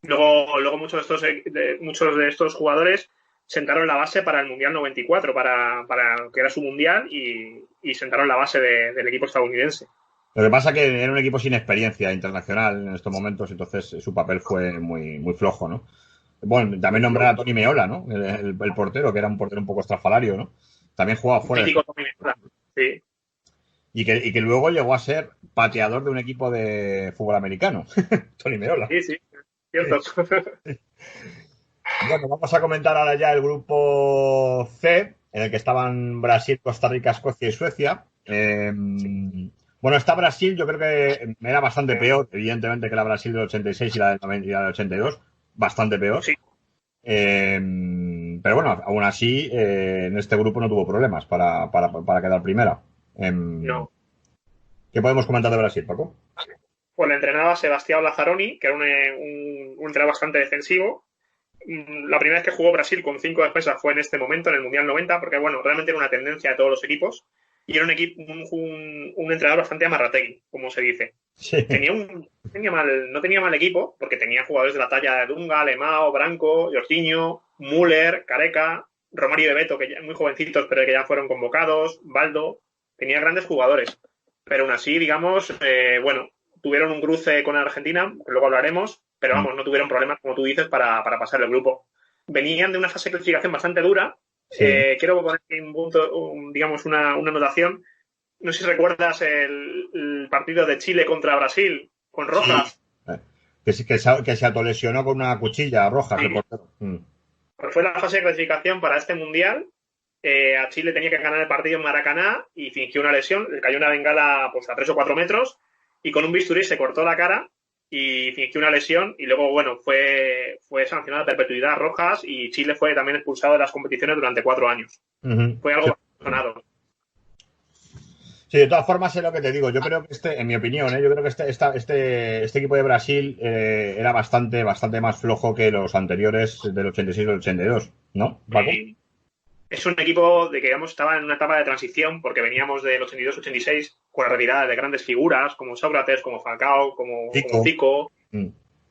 S1: Luego muchos de estos jugadores sentaron la base para el Mundial 94, para que era su Mundial, y sentaron la base del equipo estadounidense.
S2: Lo que pasa es que era un equipo sin experiencia internacional en estos momentos, entonces su papel fue muy, muy flojo, ¿no? Bueno, también nombrar a Tony Meola, ¿no? El portero, que era un portero un poco estrafalario, ¿no? También jugaba fuera.
S1: Mítico Tony Meola, sí.
S2: Y que luego llegó a ser pateador de un equipo de fútbol americano. Tony Meola.
S1: Sí, cierto.
S2: Bueno, vamos a comentar ahora ya el grupo C, en el que estaban Brasil, Costa Rica, Escocia y Suecia. Bueno, esta Brasil yo creo que era bastante peor, evidentemente, que la Brasil del 86 y la del 82. Bastante peor.
S1: Sí.
S2: Pero bueno, aún así, en este grupo no tuvo problemas para quedar primera.
S1: No.
S2: ¿Qué podemos comentar de Brasil, Paco?
S1: Pues la entrenaba Sebastião Lazzaroni, que era un entrenador bastante defensivo. La primera vez que jugó Brasil con 5 defensas fue en este momento, en el Mundial 90, porque bueno, realmente era una tendencia de todos los equipos. Y era un entrenador bastante amarrategui, como se dice.
S2: Sí.
S1: No tenía mal equipo, porque tenía jugadores de la talla de Dunga, Lemao, Branco, Jorginho, Müller, Careca, Romario de Beto, que ya muy jovencitos, pero que ya fueron convocados, Baldo. Tenía grandes jugadores. Pero aún así, digamos, bueno, tuvieron un cruce con Argentina, que luego hablaremos, pero vamos, no tuvieron problemas, como tú dices, para pasar el grupo. Venían de una fase de clasificación bastante dura. Sí. Quiero poner un punto, digamos, una anotación. No sé si recuerdas el partido de Chile contra Brasil, con Rojas.
S2: Sí. Que se autolesionó con una cuchilla Rojas, el portero.
S1: Pues fue la fase de clasificación para este Mundial. A Chile tenía que ganar el partido en Maracaná y fingió una lesión. Le cayó una bengala pues, a 3 o 4 metros y con un bisturí se cortó la cara y fingió una lesión, y luego, bueno, fue sancionado a perpetuidad Rojas, y Chile fue también expulsado de las competiciones durante 4 años. Fue algo sonado.
S2: Sí, de todas formas es lo que te digo. Yo creo que en mi opinión, yo creo que este equipo de Brasil era bastante más flojo que los anteriores del 86 y el 82, ¿no, Paco?
S1: Es un equipo de que, digamos, estaba en una etapa de transición porque veníamos del 82-86 con la retirada de grandes figuras como Sócrates, como Falcao, como Zico.
S2: Mm.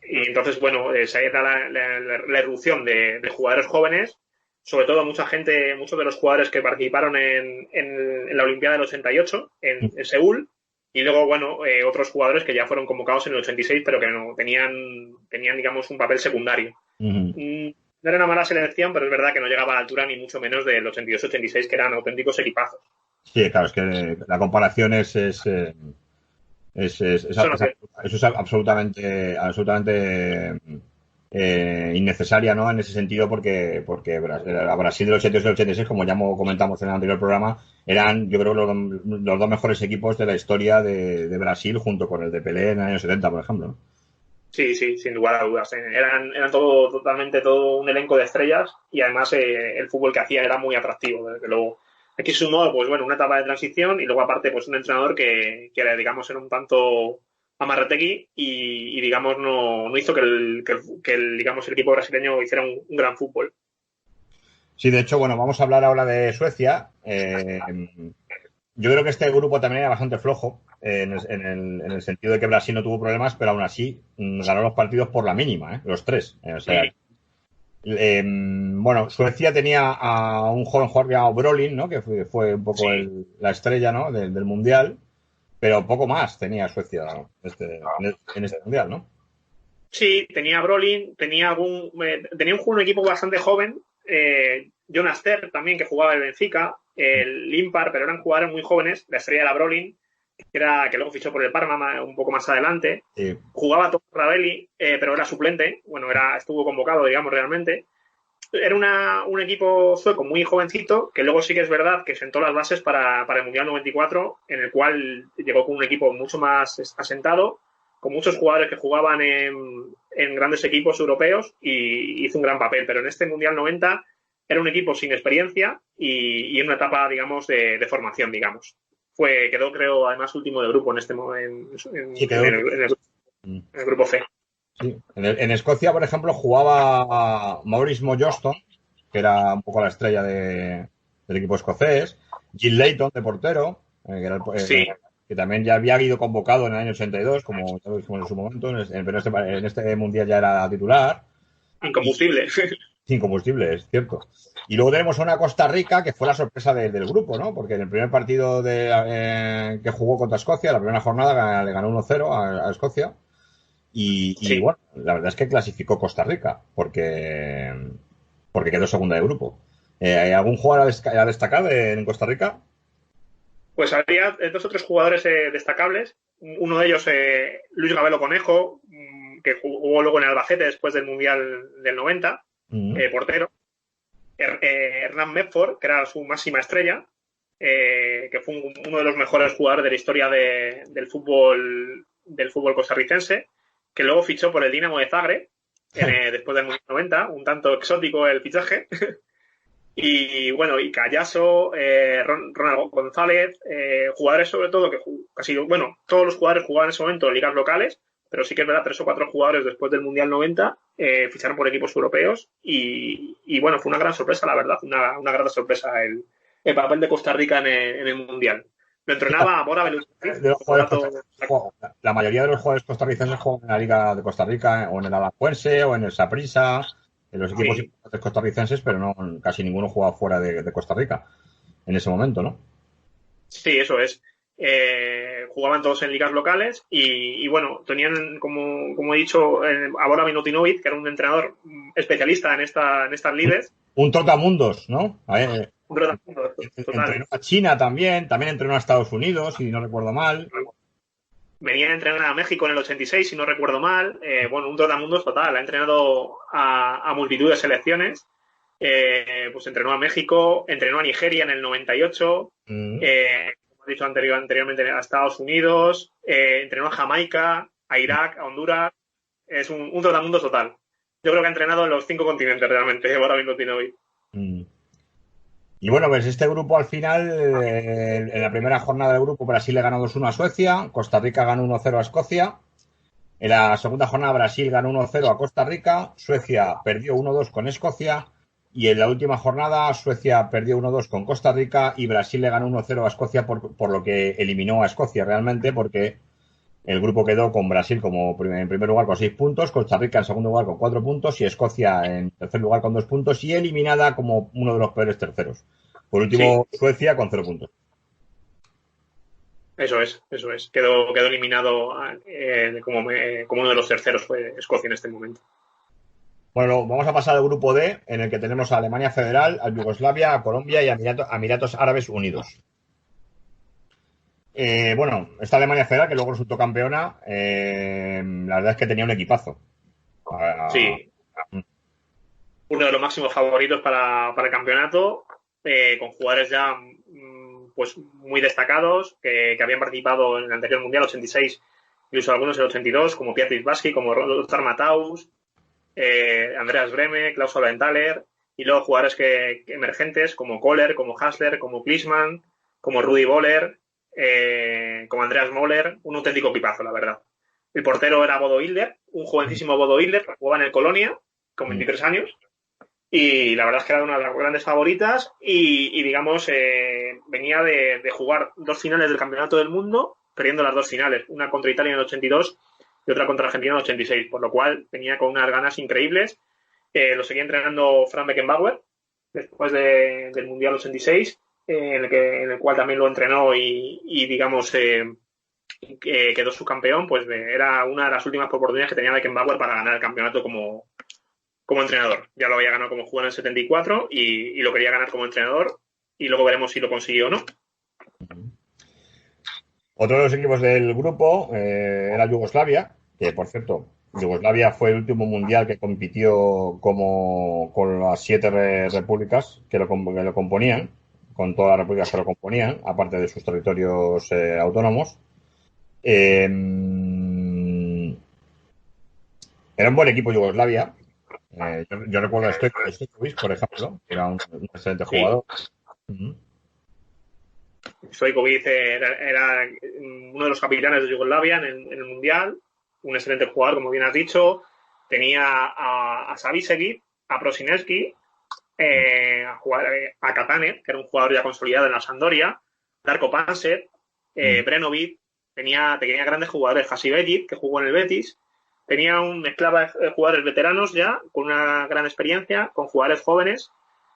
S1: Y entonces, bueno, se era la irrupción de jugadores jóvenes, sobre todo muchos de los jugadores que participaron en la Olimpiada del 88 en Seúl, y luego, bueno, otros jugadores que ya fueron convocados en el 86, pero que no tenían, digamos, un papel secundario.
S2: Mm-hmm.
S1: No era una mala selección, pero es verdad que no llegaba a la altura ni mucho menos del 82-86, que eran auténticos equipazos.
S2: Sí, claro, es que la comparación eso es absolutamente innecesaria, ¿no? En ese sentido, porque a Brasil del 82 y el 86, como ya comentamos en el anterior programa, eran, yo creo, los dos mejores equipos de la historia de Brasil, junto con el de Pelé en el año 70, por ejemplo, ¿no?
S1: Sí, sin lugar a dudas. Eran totalmente todo un elenco de estrellas, y además el fútbol que hacía era muy atractivo, desde luego. Aquí sumó, pues bueno, una etapa de transición, y luego aparte, pues un entrenador que digamos, era un tanto amarrategui y digamos, no hizo digamos, el equipo brasileño hiciera un gran fútbol.
S2: Sí, de hecho, bueno, vamos a hablar ahora de Suecia. Yo creo que este grupo también era bastante flojo, en el sentido de que Brasil no tuvo problemas, pero aún así ganó los partidos por la mínima, los tres. O sea, bueno, Suecia tenía a un joven jugador llamado Brolin, ¿no? Que fue un poco la estrella, ¿no? Del Mundial, pero poco más tenía Suecia en este Mundial, ¿no?
S1: Sí, tenía Brolin, tenía un equipo bastante joven, Jonas Ter también, que jugaba en Benfica, el Limpar, pero eran jugadores muy jóvenes. La estrella era Brolin, que luego fichó por el Parma un poco más adelante.
S2: Sí.
S1: Jugaba Tom Ravelli, pero era suplente. Bueno, estuvo convocado, digamos, realmente. Era un equipo sueco muy jovencito, que luego sí que es verdad que sentó las bases para el Mundial 94, en el cual llegó con un equipo mucho más asentado, con muchos jugadores que jugaban en grandes equipos europeos, y hizo un gran papel. Pero en este Mundial 90 era un equipo sin experiencia y en una etapa, digamos, de formación, digamos. Quedó, creo, además último de grupo en el grupo C.
S2: Sí. En Escocia, por ejemplo, jugaba Maurice Johnston, que era un poco la estrella del equipo escocés, Gil Layton de portero, que también ya había ido convocado en el año 82, como ya lo dijimos en su momento, pero en este mundial ya era titular.
S1: Incombustible.
S2: Sin combustible, es cierto. Y luego tenemos a una Costa Rica que fue la sorpresa del grupo, ¿no? Porque en el primer partido que jugó contra Escocia, la primera jornada, le ganó 1-0 a Escocia. Y bueno, la verdad es que clasificó Costa Rica, porque quedó segunda de grupo. ¿Hay algún jugador a destacar en Costa Rica?
S1: Pues había dos o tres jugadores destacables. Uno de ellos, Luis Gabelo Conejo, que jugó luego en el Albacete después del Mundial del 90, portero. Hernán Medford, que era su máxima estrella, que fue uno de los mejores jugadores de la historia del fútbol costarricense, que luego fichó por el Dinamo de Zagreb después del Mundial 90, un tanto exótico el fichaje. Y bueno, y Callaso, Ronald González, jugadores sobre todo que todos los jugadores jugaban en ese momento en ligas locales, pero sí que es verdad, 3 o 4 jugadores después del Mundial 90 ficharon por equipos europeos, y bueno, fue una gran sorpresa, la verdad, una gran sorpresa el papel de Costa Rica en el Mundial. Lo entrenaba Bora Belucci.
S2: La mayoría de los jugadores costarricenses juegan en la Liga de Costa Rica, o en el Alajuelense, o en el Saprissa, en los equipos importantes costarricenses, pero no, casi ninguno jugaba fuera de Costa Rica en ese momento, ¿no?
S1: Sí, eso es. Jugaban todos en ligas locales, y bueno, tenían, como he dicho, a Bora Milutinovic, que era un entrenador especialista en estas lides.
S2: Un trotamundos, ¿no?
S1: Un trotamundos, total.
S2: Entrenó a China también entrenó a Estados Unidos, si no recuerdo mal.
S1: Venía a entrenar a México en el 86, si no recuerdo mal. Bueno, un trotamundos total. Ha entrenado a multitud de selecciones. Pues entrenó a México, entrenó a Nigeria en el 98, como he dicho anteriormente, a Estados Unidos, entrenó a Jamaica, a Irak, a Honduras. Es un trotamundos total. Yo creo que ha entrenado en los 5 continentes realmente, Bora Milutinovic.
S2: Y bueno, pues este grupo al final, en la primera jornada del grupo, Brasil le ganó 2-1 a Suecia, Costa Rica ganó 1-0 a Escocia. En la segunda jornada, Brasil ganó 1-0 a Costa Rica, Suecia perdió 1-2 con Escocia. Y en la última jornada, Suecia perdió 1-2 con Costa Rica y Brasil le ganó 1-0 a Escocia por lo que eliminó a Escocia realmente, porque el grupo quedó con Brasil como en primer lugar con 6 puntos, Costa Rica en segundo lugar con 4 puntos y Escocia en tercer lugar con 2 puntos y eliminada como uno de los peores terceros. Por
S1: Sí,
S2: último, Suecia con 0 puntos.
S1: eso es, eso es. Quedó eliminado como uno de los terceros fue Escocia en este momento.
S2: Bueno, vamos a pasar al grupo D, en el que tenemos a Alemania Federal, a Yugoslavia, a Colombia y a Emiratos Árabes Unidos. Bueno, esta Alemania Federal, que luego resultó campeona, la verdad es que tenía un equipazo. Ah,
S1: Sí, uno de los máximos favoritos para el campeonato, con jugadores ya pues muy destacados que habían participado en el anterior Mundial 86, incluso algunos en el 82, como Piatris Baski, como Lothar Matthaus, Andreas Brehme, Klaus Augenthaler, y luego jugadores emergentes como Kohler, como Hassler, como Klinsmann, como Rudi Voller, como Andreas Möller, un auténtico pipazo, la verdad. El portero era Bodo Hilder, un jovencísimo Bodo Hilder, que jugaba en el Colonia con 23 años, y la verdad es que era una de las grandes favoritas y digamos, venía de jugar 2 finales del Campeonato del Mundo, perdiendo las 2 finales, una contra Italia en el 82 y otra contra Argentina en el 86, por lo cual venía con unas ganas increíbles. Lo seguía entrenando Frank Beckenbauer después del Mundial 86, en el cual también lo entrenó y digamos, quedó subcampeón, pues era una de las últimas oportunidades que tenía Beckenbauer para ganar el campeonato como entrenador. Ya lo había ganado como jugador en el 74 y lo quería ganar como entrenador y luego veremos si lo consiguió o no.
S2: Otro de los equipos del grupo era Yugoslavia, que por cierto, Yugoslavia fue el último mundial que compitió con las 7 repúblicas que lo componían, con todas las repúblicas que lo componían, aparte de sus territorios autónomos. Eh, Era un buen equipo Yugoslavia. Yo recuerdo a Stojkovic, por ejemplo, que era un excelente
S1: Sí,
S2: jugador. Uh-huh.
S1: Stojkovic era uno de los capitanes de Yugoslavia en el Mundial, un excelente jugador, como bien has dicho. Tenía a Savicevic, a Prosinecki, a Katanen, que era un jugador ya consolidado en la Sampdoria, Darko Pansev,
S2: Uh-huh.
S1: Brenovic, tenía grandes jugadores, Hasibejic, que jugó en el Betis, mezclaba jugadores veteranos ya, con una gran experiencia, con jugadores jóvenes,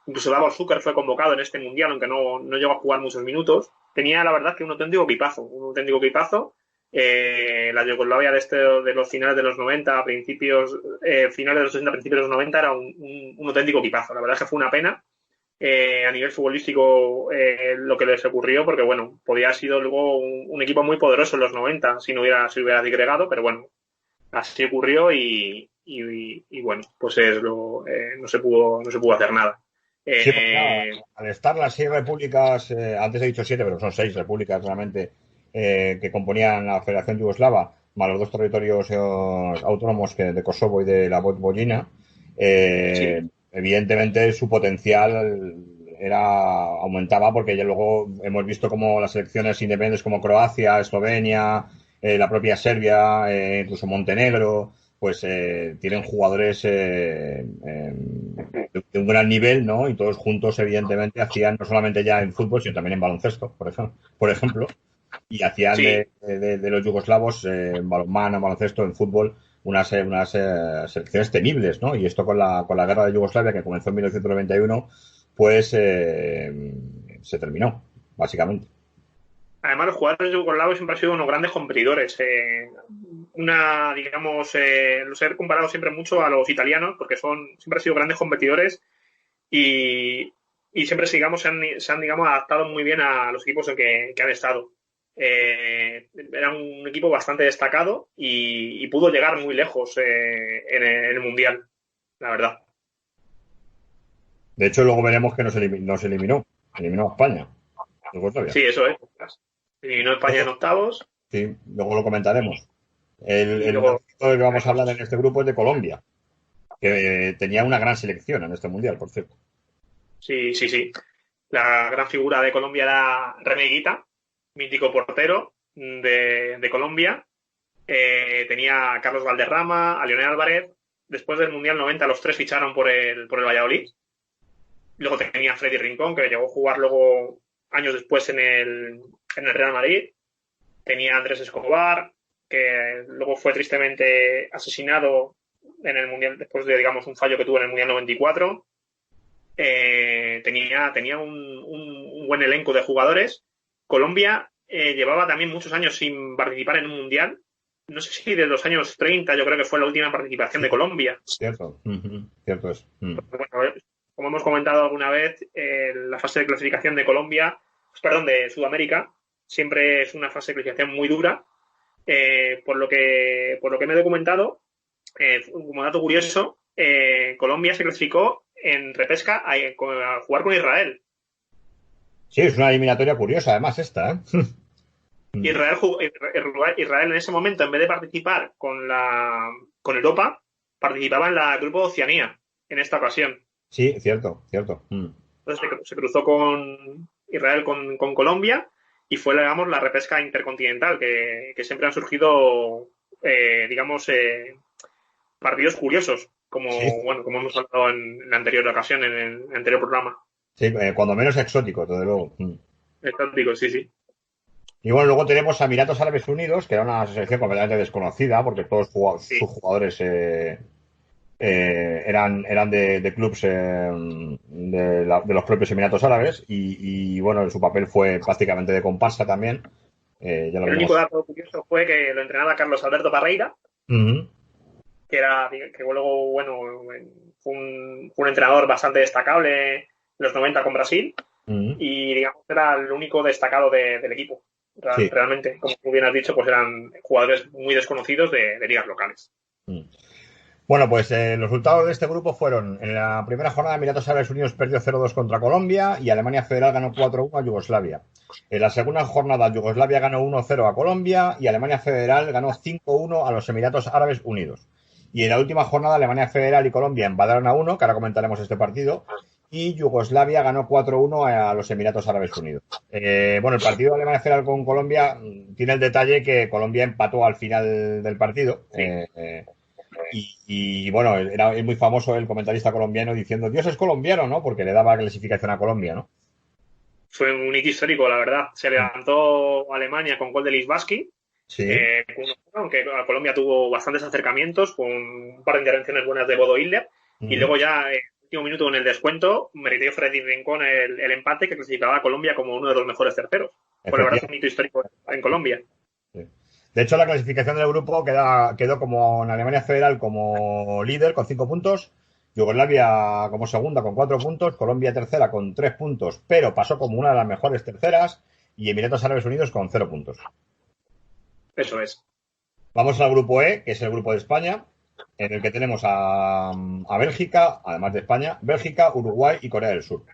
S1: incluso Davor Zucker fue convocado en este Mundial, aunque no llegó a jugar muchos minutos. Tenía, la verdad, que un auténtico equipazo. La Yugoslavia de los finales de los 90, finales de los 60, principios de los 90, era un auténtico equipazo. La verdad es que fue una pena a nivel futbolístico lo que les ocurrió, porque bueno, podía haber sido luego un equipo muy poderoso en los 90 si no hubiera digregado, pero bueno, así ocurrió y bueno, pues no se pudo hacer nada.
S2: Sí, porque nada,
S1: Eh,
S2: al estar las 6 repúblicas, antes he dicho 7, pero son 6 repúblicas realmente, que componían la Federación Yugoslava, más los 2 territorios autónomos de Kosovo y de la Vojvodina,
S1: sí,
S2: evidentemente su potencial aumentaba porque ya luego hemos visto como las selecciones independientes como Croacia, Eslovenia, la propia Serbia, incluso Montenegro, pues tienen jugadores de un gran nivel, ¿no? Y todos juntos, evidentemente, hacían no solamente ya en fútbol, sino también en baloncesto, por ejemplo, y hacían
S1: sí.
S2: de los yugoslavos en balonmano, en baloncesto, en fútbol, unas selecciones temibles, ¿no? Y esto con la guerra de Yugoslavia, que comenzó en 1991, pues se terminó, básicamente.
S1: Además, los jugadores yugoslavos siempre han sido unos grandes competidores. Digamos, los he comparado siempre mucho a los italianos, porque siempre han sido grandes competidores y, y siempre, digamos, se han, digamos, adaptado muy bien a los equipos en que han estado. Era un equipo bastante destacado y pudo llegar muy lejos en el Mundial, la verdad.
S2: De hecho, luego veremos que eliminó a España, Yugoslavia.
S1: Sí, eso es. Eliminó España en
S2: Luego,
S1: octavos
S2: sí, luego lo comentaremos. El,
S1: y
S2: el
S1: luego.
S2: otro del que vamos a hablar en este grupo es de Colombia, que tenía una gran selección en este mundial, por cierto.
S1: Sí, sí, sí. La gran figura de Colombia era René Higuita, mítico portero de Colombia. Tenía a Carlos Valderrama, a Leonel Álvarez. Después del Mundial 90 los tres ficharon por el Valladolid. Luego tenía a Freddy Rincón, que llegó a jugar luego años después en el Real Madrid. Tenía a Andrés Escobar, que luego fue tristemente asesinado en el Mundial después de, digamos, un fallo que tuvo en el Mundial 94. Tenía un buen elenco de jugadores. Colombia llevaba también muchos años sin participar en un Mundial. No sé si de los años 30, yo creo que fue la última participación de Colombia.
S2: Cierto, cierto es.
S1: Bueno, como hemos comentado alguna vez, la fase de clasificación de Colombia, de Sudamérica, siempre es una fase de clasificación muy dura. Por lo que me he documentado, como dato curioso, Colombia se clasificó en repesca a jugar con Israel.
S2: Sí, es una eliminatoria curiosa, además, esta, ¿eh?
S1: Israel en ese momento, en vez de participar con Europa, participaba en la Grupo Oceanía en esta ocasión.
S2: Sí, cierto.
S1: Entonces se cruzó con Israel con Colombia y fue, digamos, la repesca intercontinental, que siempre han surgido, partidos curiosos, como hemos hablado en la anterior ocasión, en el anterior programa.
S2: Sí, cuando menos exótico, desde luego.
S1: Exótico, sí.
S2: Y bueno, luego tenemos a Emiratos Árabes Unidos, que era una selección completamente desconocida, porque todos sus jugadores eran de clubes de los propios Emiratos Árabes, y bueno, su papel fue prácticamente de comparsa también.
S1: El único dato curioso fue que lo entrenaba Carlos Alberto Parreira, que luego, fue un entrenador bastante destacable en los 90 con Brasil, y digamos era el único destacado del equipo. Realmente, como bien has dicho, pues eran jugadores muy desconocidos de ligas locales.
S2: Bueno, pues los resultados de este grupo fueron: en la primera jornada, Emiratos Árabes Unidos perdió 0-2 contra Colombia y Alemania Federal ganó 4-1 a Yugoslavia. En la segunda jornada, Yugoslavia ganó 1-0 a Colombia y Alemania Federal ganó 5-1 a los Emiratos Árabes Unidos. Y en la última jornada, Alemania Federal y Colombia empataron a 1, que ahora comentaremos este partido, y Yugoslavia ganó 4-1 a los Emiratos Árabes Unidos. Bueno, el partido de Alemania Federal con Colombia tiene el detalle que Colombia empató al final del partido. Y bueno, es muy famoso el comentarista colombiano diciendo: Dios es colombiano, ¿no? Porque le daba clasificación a Colombia, ¿no?
S1: Fue un hito histórico, la verdad. Se levantó Alemania con gol de Lisbaski.
S2: Sí.
S1: Aunque Colombia tuvo bastantes acercamientos con un par de intervenciones buenas de Bodo Illner. Y luego ya, en el último minuto, en el descuento, meritorio Freddy Rincón el empate que clasificaba a Colombia como uno de los mejores terceros. Pues la verdad es un hito histórico en Colombia.
S2: Sí. De hecho, la clasificación del grupo quedó como en Alemania Federal como líder con 5 puntos, Yugoslavia como segunda con 4 puntos, Colombia tercera con 3 puntos, pero pasó como una de las mejores terceras, y Emiratos Árabes Unidos con 0 puntos.
S1: Eso es.
S2: Vamos al grupo E, que es el grupo de España, en el que tenemos a Bélgica, además de España, Bélgica, Uruguay y Corea del Sur.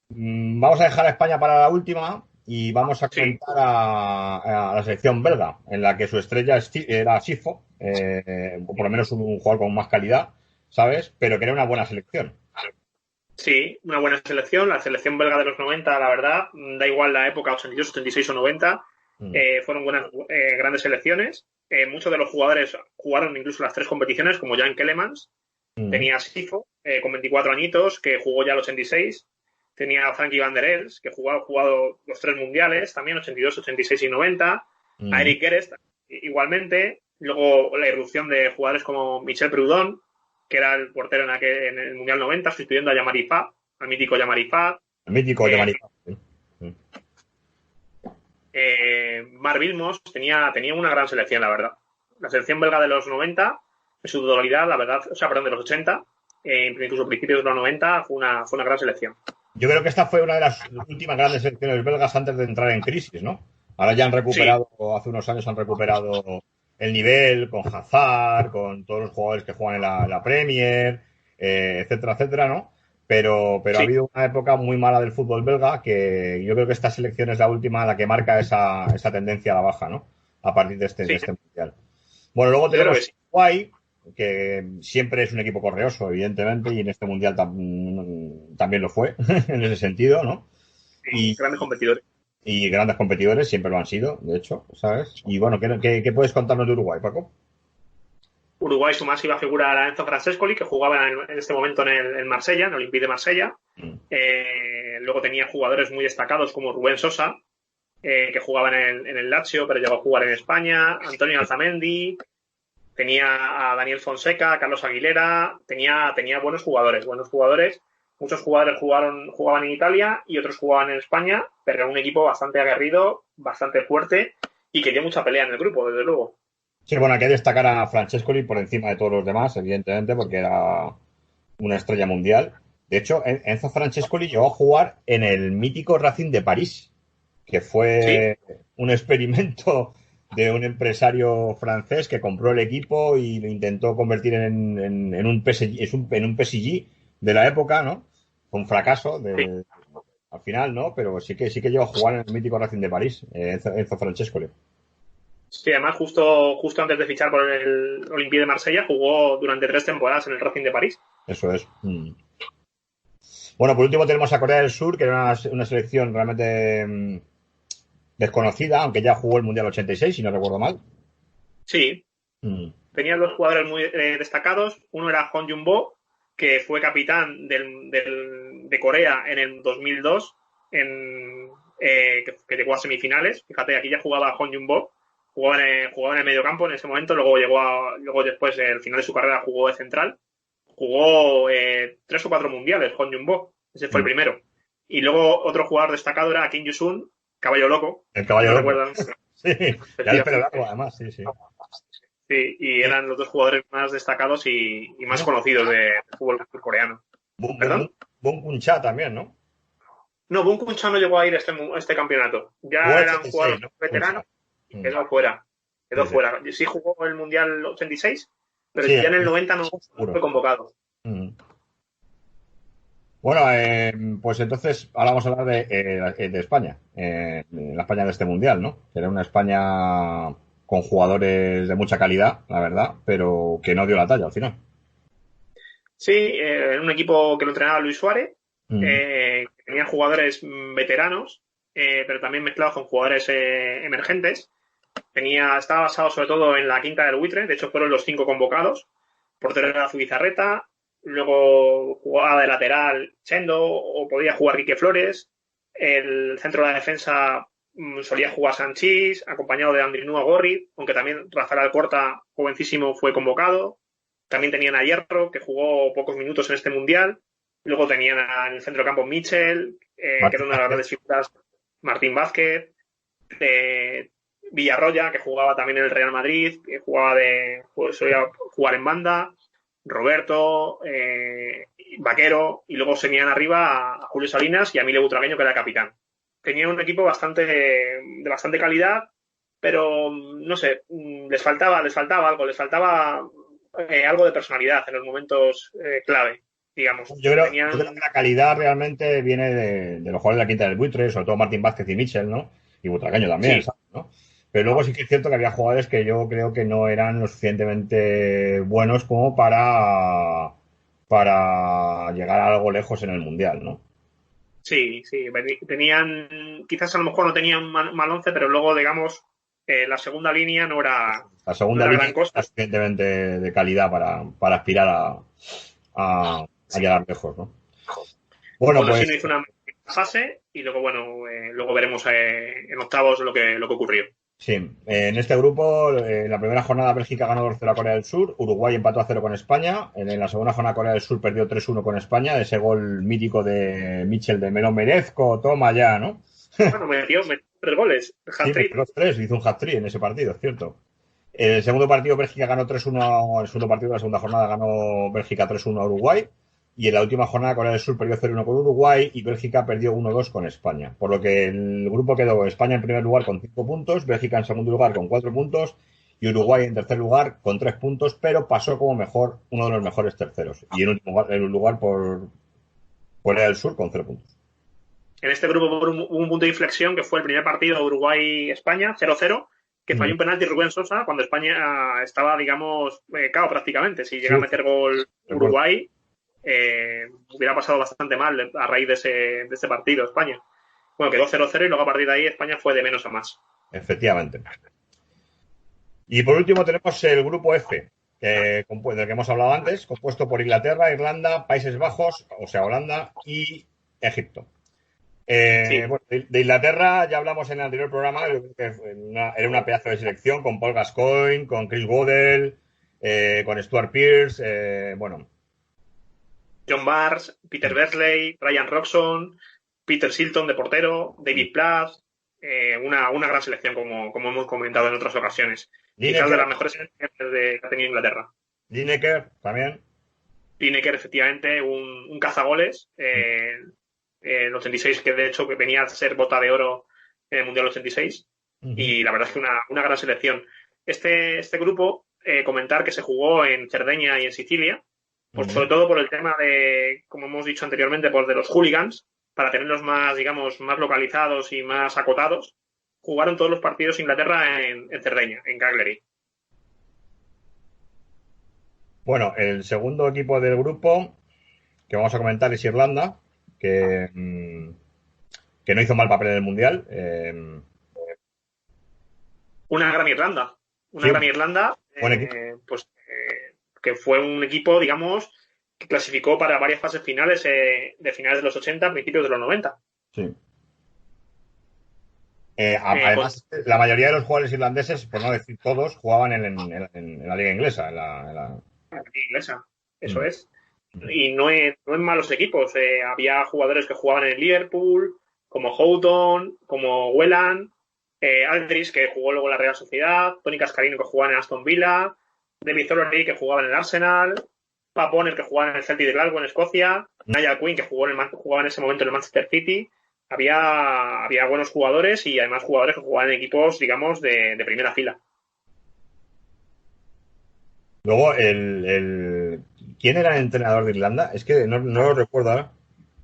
S2: Vamos a dejar a España para la última y vamos a comentar a la selección belga, en la que su estrella era Sifo, por lo menos un jugador con más calidad, ¿sabes? Pero que era una buena selección.
S1: Sí, una buena selección. La selección belga de los 90, la verdad, da igual la época, 82, 86 o 90, fueron grandes selecciones. Muchos de los jugadores jugaron incluso las 3 competiciones, como Jan Kellemans. Tenía Sifo, con 24 añitos, que jugó ya el 86. Tenía a Frankie Van der Els, que ha jugado los 3 mundiales, también 82, 86 y 90. A Eric Gerest, igualmente. Luego la irrupción de jugadores como Michel Prudhomme, que era el portero en el Mundial 90, sustituyendo a Yamari Fa, al mítico Yamari Fa.
S2: El mítico Yamari Fa.
S1: Marc Wilmots tenía una gran selección, la verdad. La selección belga de los 90, en su totalidad, la verdad, de los 80, incluso principios de los 90, fue una gran selección.
S2: Yo creo que esta fue una de las últimas grandes selecciones belgas antes de entrar en crisis, ¿no? Ahora ya han recuperado, hace unos años han recuperado el nivel con Hazard, con todos los jugadores que juegan en la Premier, etcétera, ¿no? Pero ha habido una época muy mala del fútbol belga, que yo creo que esta selección es la última la que marca esa tendencia a la baja, ¿no? A partir de este mundial. Bueno, luego tenemos Uruguay, que siempre es un equipo correoso, evidentemente, y en este mundial también lo fue, en ese sentido, ¿no?
S1: Sí, grandes competidores.
S2: Y grandes competidores, siempre lo han sido, de hecho, ¿sabes? Y bueno, ¿qué puedes contarnos de Uruguay, Paco?
S1: Uruguay, su máxima figura era Enzo Francescoli, que jugaba en este momento en Marsella, en Olympique de Marsella.
S2: Mm.
S1: Luego tenía jugadores muy destacados como Rubén Sosa, que jugaba en el Lazio, pero llegó a jugar en España, Antonio Alzamendi, tenía a Daniel Fonseca, a Carlos Aguilera, tenía buenos jugadores. Muchos jugadores jugaban en Italia y otros jugaban en España, pero era un equipo bastante aguerrido, bastante fuerte y que dio mucha pelea en el grupo, desde luego.
S2: Sí, bueno, hay que destacar a Francescoli por encima de todos los demás, evidentemente, porque era una estrella mundial. De hecho, Enzo Francescoli llegó a jugar en el mítico Racing de París, que
S1: Sí,
S2: fue un experimento de un empresario francés que compró el equipo y lo intentó convertir en un PSG, en un PSG de la época, ¿no? Fue un fracaso
S1: sí.
S2: al final, ¿no? Pero sí que llegó a jugar en el mítico Racing de París, Enzo Francescoli.
S1: Sí, además, justo antes de fichar por el Olympique de Marsella, jugó durante 3 temporadas en el Racing de París.
S2: Eso es. Mm. Bueno, por último tenemos a Corea del Sur, que era una selección realmente desconocida, aunque ya jugó el Mundial 86, si no recuerdo mal.
S1: Sí,
S2: Mm.
S1: tenían dos jugadores muy destacados. Uno era Hong Jun-bo, que fue capitán de Corea en el 2002, que llegó a semifinales. Fíjate, aquí ya jugaba Hong Jun-bo, jugaba en el mediocampo en ese momento, luego después, al final de su carrera, jugó de central. Jugó 3 o 4 mundiales, Hong Jun-bo. Ese fue el
S2: Mm.
S1: primero. Y luego otro jugador destacado era Kim Ju-sun, caballo loco,
S2: El
S1: si
S2: caballo
S1: no
S2: loco.
S1: recuerdan.
S2: Sí, ya el pelo largo,
S1: Efectivamente.
S2: además, sí, sí.
S1: Sí, y eran los dos jugadores más destacados y más
S2: ¿No?
S1: conocidos del fútbol coreano.
S2: Bum, bum, bum,
S1: ¿Perdón?
S2: Bum Kun Cha también, ¿no?
S1: No, Bun Kun no llegó a ir a este campeonato.
S2: Jugó
S1: Ya
S2: el
S1: era un jugador
S2: 86, ¿no? Kun Cha.
S1: veterano y
S2: Mm.
S1: quedó fuera. Quedó
S2: Sí, sí.
S1: fuera. Sí jugó el Mundial 86, pero
S2: Sí,
S1: ya en el 90 no
S2: seguro.
S1: fue convocado.
S2: Mm. Bueno, pues entonces ahora vamos a hablar de España, la España de este mundial, ¿no? Que era una España con jugadores de mucha calidad, la verdad, pero que no dio la talla al final.
S1: Sí, en un equipo que lo entrenaba Luis Suárez,
S2: Mm.
S1: que tenía jugadores veteranos, pero también mezclados con jugadores emergentes. Estaba basado sobre todo en la quinta del buitre, de hecho fueron los 5 convocados. Portero era Zubizarreta, luego jugaba de lateral Chendo, o podía jugar Quique Flores. El centro de la defensa solía jugar Sanchís, acompañado de Andrinúa Gorri, aunque también Rafael Alcorta, jovencísimo, fue convocado. También tenían a Hierro, que jugó pocos minutos en este mundial. Luego tenían en el centro campo Michel, que era
S2: Martín
S1: una de las
S2: Vázquez.
S1: grandes figuras, Martín Vázquez, Villarroya, que jugaba también en el Real Madrid, que solía jugar en banda, Roberto, Vaquero, y luego se venían arriba a Julio Salinas y a Emilio Butragueño, que era el capitán. Tenía un equipo de bastante calidad, pero no sé, les faltaba algo, les faltaba algo de personalidad en los momentos clave, digamos.
S2: Yo creo que la calidad realmente viene de los jugadores de la quinta del buitre, sobre todo Martín Vázquez y Michel, ¿no? Y Butragueño también,
S1: Sí,
S2: ¿sabes? ¿No? Pero luego sí que es cierto que había jugadores que yo creo que no eran lo suficientemente buenos como para llegar a algo lejos en el mundial, ¿no?
S1: sí, sí. Tenían, quizás a lo mejor no tenían mal once, pero luego, digamos, la segunda línea
S2: La
S1: no
S2: segunda
S1: era
S2: línea
S1: gran
S2: era
S1: cosa.
S2: suficientemente de calidad para aspirar a
S1: Sí.
S2: llegar lejos, ¿no? Bueno,
S1: Bueno, sí,
S2: pues
S1: no hizo una fase y luego, bueno, luego veremos en octavos lo que ocurrió.
S2: sí, en este grupo, en la primera jornada Bélgica ganó 2-0 a Corea del Sur, Uruguay empató a 0 con España, en la segunda jornada Corea del Sur perdió 3-1 con España, ese gol mítico de Michel de me lo merezco, toma ya, ¿no?
S1: Bueno, metió 3 goles,
S2: Sí, metió
S1: hat-trick.
S2: los tres, hizo un hat-trick en ese partido, es cierto. El segundo partido Bélgica ganó 3-1, el segundo partido de la segunda jornada ganó Bélgica 3-1 a Uruguay, y en la última jornada Corea del Sur perdió 0-1 con Uruguay y Bélgica perdió 1-2 con España. Por lo que el grupo quedó España en primer lugar con 5 puntos, Bélgica en segundo lugar con 4 puntos y Uruguay en tercer lugar con 3 puntos, pero pasó como uno de los mejores terceros. Y en último lugar por Corea del Sur con 0 puntos.
S1: En este grupo hubo un punto de inflexión que fue el primer partido de Uruguay-España, 0-0, que falló un penalti Rubén Sosa cuando España estaba, digamos, cao prácticamente. Si llega a meter gol Uruguay, hubiera pasado bastante mal a raíz de ese partido España. Bueno, quedó 0-0 y luego a partir de ahí España fue de menos a más.
S2: Efectivamente. Y por último tenemos el grupo F, del que hemos hablado antes, compuesto por Inglaterra, Irlanda, Países Bajos, o sea, Holanda y Egipto. Sí. Bueno, de Inglaterra ya hablamos en el anterior programa, yo creo que era una pedazo de selección con Paul Gascoigne, con Chris Waddle, con Stuart Pearce, bueno.
S1: John Barnes, Peter Beardsley, Ryan Robson, Peter Shilton de portero, David Platt, una gran selección como hemos comentado en otras ocasiones. Lineker, quizás de las mejores selecciones que ha tenido Inglaterra.
S2: Lineker también.
S1: Lineker, efectivamente, un cazagoles. El 86, que de hecho que venía a ser bota de oro en el Mundial 86. Y la verdad es que una gran selección. Este grupo, comentar que se jugó en Cerdeña y en Sicilia, pues sobre todo por el tema de, como hemos dicho anteriormente, pues de los hooligans, para tenerlos más, digamos, más localizados y más acotados. Jugaron todos los partidos Inglaterra en Cerdeña, en Cagliari.
S2: Bueno, el segundo equipo del grupo que vamos a comentar es Irlanda, que no hizo mal papel en el Mundial.
S1: Una gran Irlanda. Gran Irlanda, pues que fue un equipo, digamos, que clasificó para varias fases finales de finales de los 80, principios de los 90.
S2: Sí. Además, la mayoría de los jugadores irlandeses, por no decir todos, jugaban en la liga inglesa. En la
S1: liga inglesa, eso es. Y no en malos equipos. Había jugadores que jugaban en Liverpool, como Houghton, como Whelan, Aldridge, que jugó luego en la Real Sociedad, Tony Cascarino, que jugaba en Aston Villa, David Thornley, que jugaba en el Arsenal, Pat Bonner, que jugaba en el Celtic de Glasgow, en Escocia, Nigel Quinn, que jugaba en ese momento en el Manchester City. Había buenos jugadores y además jugadores que jugaban en equipos, digamos, de primera fila.
S2: Luego, ¿quién era el entrenador de Irlanda? Es que no lo recuerdo ahora.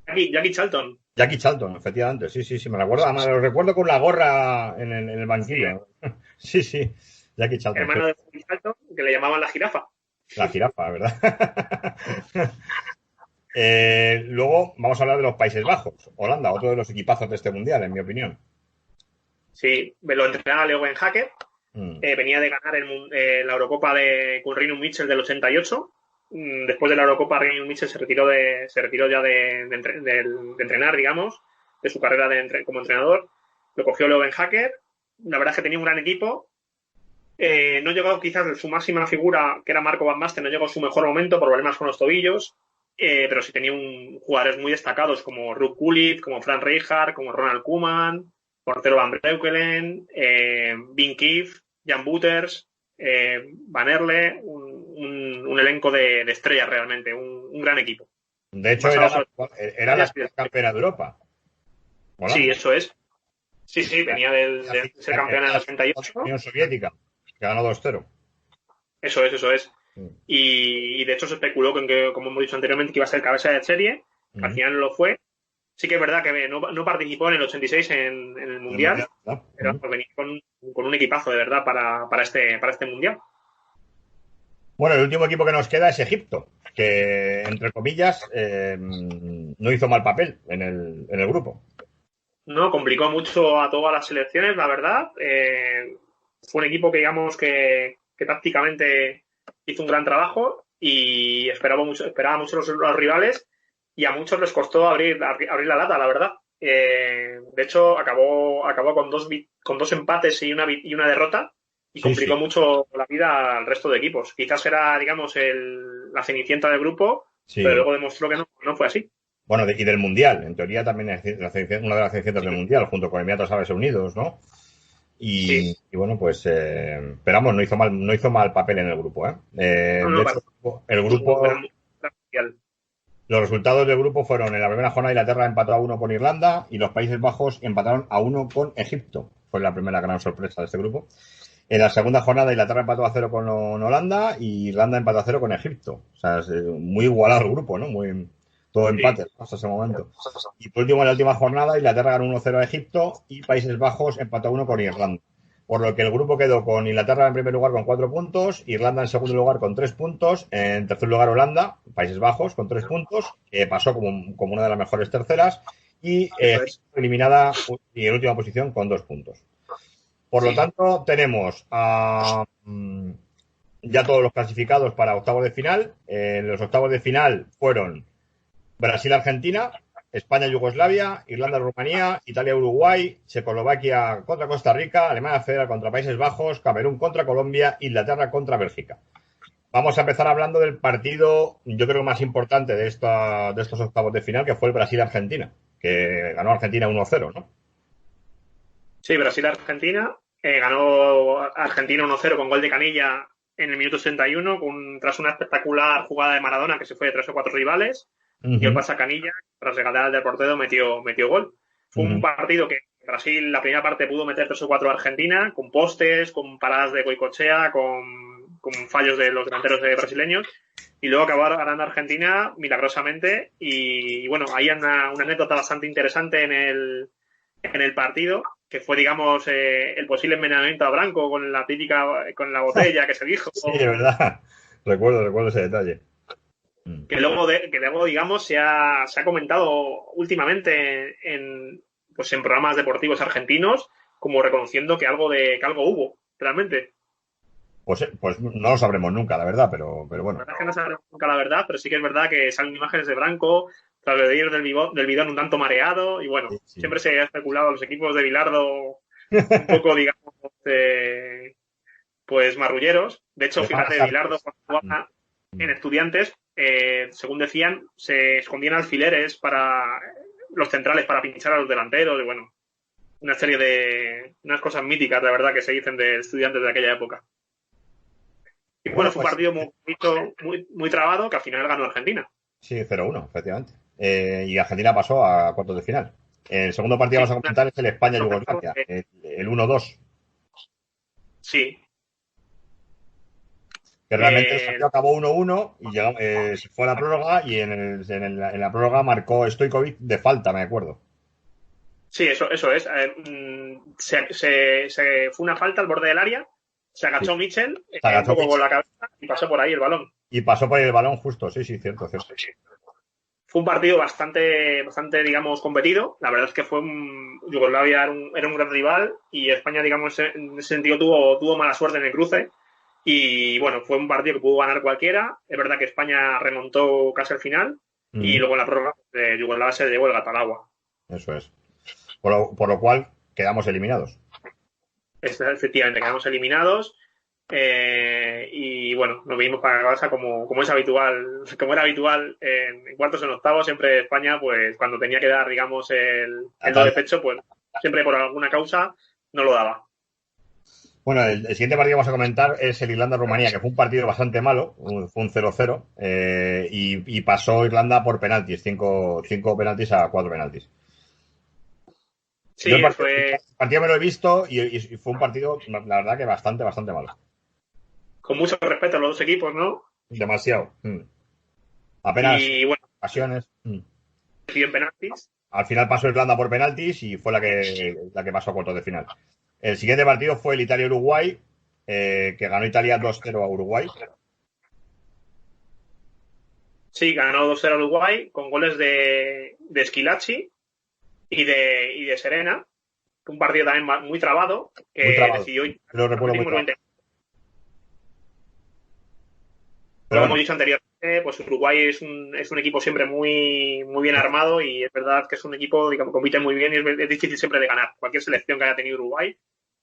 S1: Jackie Charlton.
S2: Jackie Charlton, efectivamente. Sí, me recuerdo. Además, lo recuerdo con la gorra en el banquillo. Sí, Jackie Charlton.
S1: Hermano de Jackie Charlton, que le llamaban la jirafa.
S2: La jirafa, ¿verdad? Luego vamos a hablar de los Países Bajos. Holanda, otro de los equipazos de este mundial, en mi opinión.
S1: Sí, lo entrenaba Leo Ben Hacker. Venía de ganar la Eurocopa con Rinus Michels del 88. Después de la Eurocopa, Rinus Michels se retiró ya de entrenar, digamos, de su carrera como entrenador. Lo cogió Leo Ben Hacker. La verdad es que tenía un gran equipo. No llegó quizás su máxima figura, que era Marco Van Basten, no llegó a su mejor momento por problemas con los tobillos. Pero sí tenía jugadores muy destacados como Ruud Gullit, como Frank Rijkaard, como Ronald Koeman, portero Van Breukelen, Vin Kief, Jan Wouters, Van Erle, un elenco de estrellas realmente, un gran equipo.
S2: De hecho, era la campeona de Europa.
S1: Hola. Sí, eso es. Sí, venía de ser campeona en el 88.
S2: La Unión Soviética, que ganó 2-0.
S1: Eso es. Y de hecho se especuló con que, como hemos dicho anteriormente, que iba a ser cabeza de serie. Al final no lo fue. Sí que es verdad que no participó en el 86 en el Mundial, pero venía con un equipazo de verdad para este Mundial.
S2: Bueno, el último equipo que nos queda es Egipto, que, entre comillas, no hizo mal papel en el grupo.
S1: No, complicó mucho a todas las selecciones, la verdad. Fue un equipo que, digamos, que tácticamente hizo un gran trabajo y esperaba mucho los rivales y a muchos les costó abrir la lata, la verdad. De hecho, acabó con dos empates y una derrota y complicó mucho la vida al resto de equipos. Quizás era, digamos, la cenicienta del grupo, pero luego demostró que no fue así.
S2: Bueno, y del Mundial. En teoría también es una de las cenicientas del Mundial, junto con Emiratos Árabes Unidos, ¿no? Y bueno, pues esperamos, no hizo mal papel en el grupo, de hecho, el grupo, los resultados del grupo fueron: en la primera jornada Inglaterra empató a 1 con Irlanda y los Países Bajos empataron a 1 con Egipto. Fue la primera gran sorpresa de este grupo. En la segunda jornada Inglaterra empató a 0 con Holanda y Irlanda empató a 0 con Egipto. O sea, es muy igualado el grupo, ¿no? Todo empate hasta ese momento. Y por último, en la última jornada, Inglaterra ganó 1-0 a Egipto y Países Bajos empató a 1 con Irlanda. por lo que el grupo quedó con Inglaterra en primer lugar con 4 puntos, Irlanda en segundo lugar con 3 puntos, en tercer lugar Holanda, Países Bajos, con 3 puntos, que pasó como una de las mejores terceras, y eliminada y en última posición con 2 puntos. Por lo tanto, tenemos ya todos los clasificados para octavos de final. Los octavos de final fueron Brasil-Argentina, España-Yugoslavia, Irlanda-Rumanía, Italia-Uruguay, Checoslovaquia contra Costa Rica, Alemania Federal contra Países Bajos, Camerún contra Colombia, Inglaterra contra Bélgica. Vamos a empezar hablando del partido, yo creo, más importante de estos octavos de final, que fue el Brasil-Argentina, que ganó Argentina 1-0, ¿no?
S1: Sí, Brasil-Argentina. Ganó Argentina 1-0 con gol de Canilla en el minuto 61, tras una espectacular jugada de Maradona que se fue de 3 o 4 rivales. Y el pasa Canilla, tras regatear del portero, metió gol. Fue un partido que Brasil, la primera parte, pudo meter 3 o 4 a Argentina, con postes, con paradas de Goicoechea, con fallos de los delanteros brasileños. Y luego acabó ganando Argentina milagrosamente. Y bueno, hay una anécdota bastante interesante en el partido, que fue, digamos, el posible envenenamiento a Branco con la botella que se dijo.
S2: Sí, de verdad. Recuerdo ese detalle.
S1: Que luego, digamos, se ha comentado últimamente en programas deportivos argentinos, como reconociendo que algo hubo, realmente.
S2: Pues no lo sabremos nunca, la verdad, pero bueno.
S1: La verdad es que no sabremos nunca la verdad, pero sí que es verdad que salen imágenes de Branco tras de ir del bidón un tanto mareado, y bueno, sí. Siempre se ha especulado los equipos de Bilardo un poco, digamos, pues marrulleros. De hecho, fíjate, Bilardo cuando jugaba en Estudiantes, según decían, se escondían alfileres para los centrales para pinchar a los delanteros, y bueno, una serie de unas cosas míticas, de verdad, que se dicen de Estudiantes de aquella época. Y bueno, fue un partido muy trabado, que al final ganó Argentina.
S2: Sí, 0-1, efectivamente. Y Argentina pasó a cuartos de final. El segundo partido vamos a comentar es el España-Yugoslavia, el 1-2.
S1: Sí.
S2: Que realmente el partido acabó 1-1 y se fue a la prórroga, y en la prórroga marcó Stojkovic de falta, me acuerdo.
S1: Sí, eso es. Fue una falta al borde del área, se agachó Mitchell, un poco con la cabeza y pasó por ahí el balón.
S2: Y pasó por ahí el balón justo, sí, cierto.
S1: Fue un partido bastante, digamos, competido. La verdad es que Yugoslavia era un gran rival, y España, digamos, en ese sentido tuvo mala suerte en el cruce. Y bueno, fue un partido que pudo ganar cualquiera. Es verdad que España remontó casi al final, y luego en la prórroga Yugoslavia se llevó el gato al agua.
S2: Eso es. Por lo cual quedamos eliminados.
S1: Efectivamente, quedamos eliminados. Y bueno, nos vinimos para casa como es habitual, como era habitual en cuartos, en octavos. Siempre España, pues cuando tenía que dar, digamos, el do de pecho, pues siempre por alguna causa no lo daba.
S2: Bueno, el siguiente partido que vamos a comentar es el Irlanda-Rumanía, que fue un partido bastante malo, fue un 0-0, y pasó Irlanda por penaltis, 5 penaltis a 4 penaltis.
S1: Sí,
S2: el partido me lo he visto y fue un partido, la verdad, que bastante malo.
S1: Con mucho respeto a los dos equipos, ¿no?
S2: Demasiado. Apenas
S1: ocasiones. En penaltis.
S2: Al final pasó Irlanda por penaltis y fue la que pasó a cuartos de final. El siguiente partido fue el Italia-Uruguay, que ganó Italia 2-0 a Uruguay.
S1: Sí, ganó 2-0 a Uruguay con goles de Schillaci y de Serena. Un partido también muy trabado, que decidió.
S2: Lo recuerdo muy trabado.
S1: Pero como he dicho anteriormente, pues Uruguay es un equipo siempre muy bien armado, y es verdad que es un equipo que compite muy bien, y es difícil siempre de ganar. Cualquier selección que haya tenido Uruguay,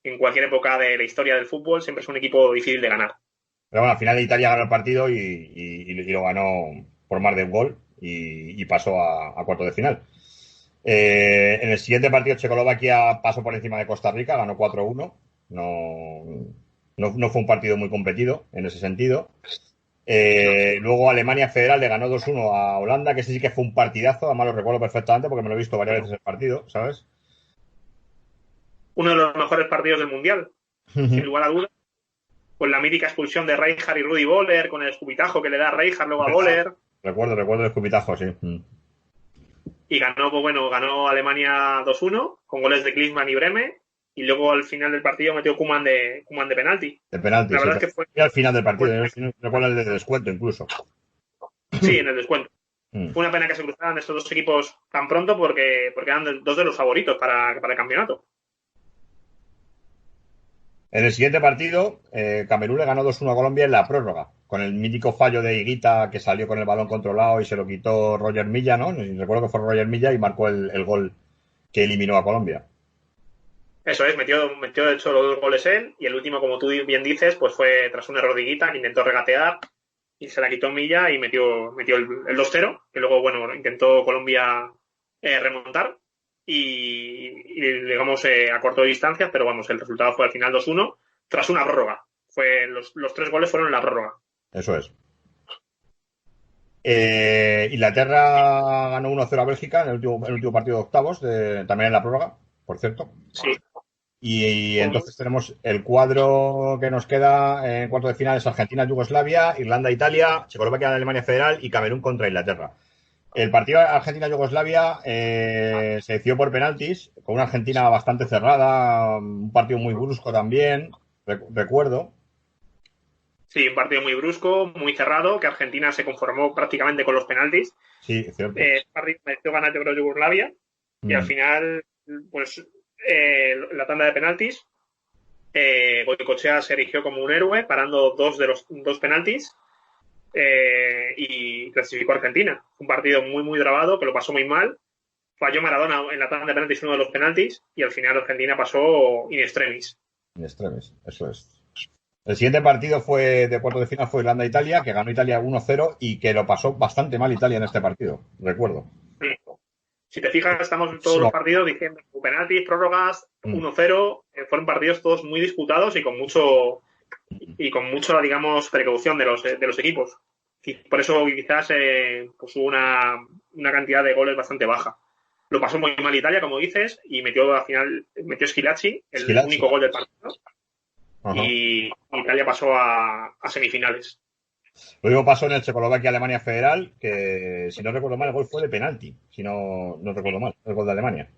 S1: en cualquier época de la historia del fútbol, siempre es un equipo difícil de ganar.
S2: Pero bueno, al final Italia ganó el partido y lo ganó por más de un gol y pasó a cuartos de final. En el siguiente partido Checoslovaquia pasó por encima de Costa Rica, ganó 4-1. No fue un partido muy competido en ese sentido. Luego Alemania Federal le ganó 2-1 a Holanda, que ese sí que fue un partidazo, además lo recuerdo perfectamente porque me lo he visto varias veces el partido, ¿sabes?
S1: Uno de los mejores partidos del Mundial, sin lugar a dudas. Con la mítica expulsión de Rijkaard y Rudi Völler, con el escupitajo que le da Rijkaard luego a Völler.
S2: Recuerdo el escupitajo, sí.
S1: Y ganó Alemania 2-1 con goles de Klinsmann y Breme. y luego al final del partido metió Koeman de penalti.
S2: De penalti,
S1: La verdad
S2: sí,
S1: es que fue...
S2: y al final del partido, no recuerdo el de descuento incluso.
S1: Sí, en el descuento. Fue una pena que se cruzaran estos dos equipos tan pronto porque eran dos de los favoritos para el campeonato.
S2: En el siguiente partido, Camerún le ganó 2-1 a Colombia en la prórroga, con el mítico fallo de Higuita que salió con el balón controlado y se lo quitó Roger Milla, ¿no? Recuerdo que fue Roger Milla y marcó el gol que eliminó a Colombia.
S1: Eso es, metió de hecho los dos goles él, y el último, como tú bien dices, pues fue tras un error de Higuita que intentó regatear y se la quitó Milla y metió el 2-0, que luego, bueno, intentó Colombia remontar y digamos, acortó distancias, pero vamos, el resultado fue al final 2-1 tras una prórroga. Los tres goles fueron en la prórroga.
S2: Eso es. Inglaterra ganó 1-0 a Bélgica en el último partido de octavos, también en la prórroga, por cierto.
S1: Sí.
S2: Y entonces tenemos el cuadro que nos queda en cuartos de final: es Argentina, Yugoslavia, Irlanda, Italia, Checoslovaquia, Alemania Federal y Camerún contra Inglaterra. El partido Argentina-Yugoslavia se decidió por penaltis, con una Argentina bastante cerrada, un partido muy brusco también, recuerdo.
S1: Sí, un partido muy brusco, muy cerrado, que Argentina se conformó prácticamente con los penaltis.
S2: Sí, es cierto.
S1: Mereció ganar, yo creo, Yugoslavia, y al final, pues, la tanda de penaltis, Goicoechea se erigió como un héroe, parando dos penaltis, y clasificó a Argentina. Un partido muy, muy trabado, que lo pasó muy mal. Falló Maradona en la tanda de penaltis uno de los penaltis, y al final Argentina pasó in extremis.
S2: In extremis, eso es. El siguiente partido de cuartos de final fue Irlanda-Italia, que ganó Italia 1-0 y que lo pasó bastante mal Italia en este partido, recuerdo.
S1: Si te fijas, estamos en todos los partidos diciendo penaltis, prórrogas, 1-0. Fueron partidos todos muy disputados y con mucha, digamos, precaución de los equipos. Y por eso quizás pues hubo una cantidad de goles bastante baja. Lo pasó muy mal Italia, como dices, y al final metió Schillaci, el único gol del partido. Uh-huh. Y Italia pasó a semifinales.
S2: Lo mismo pasó en el Checoslovaquia-Alemania Federal, que si no recuerdo mal, el gol fue de penalti, si no recuerdo mal, el gol de Alemania.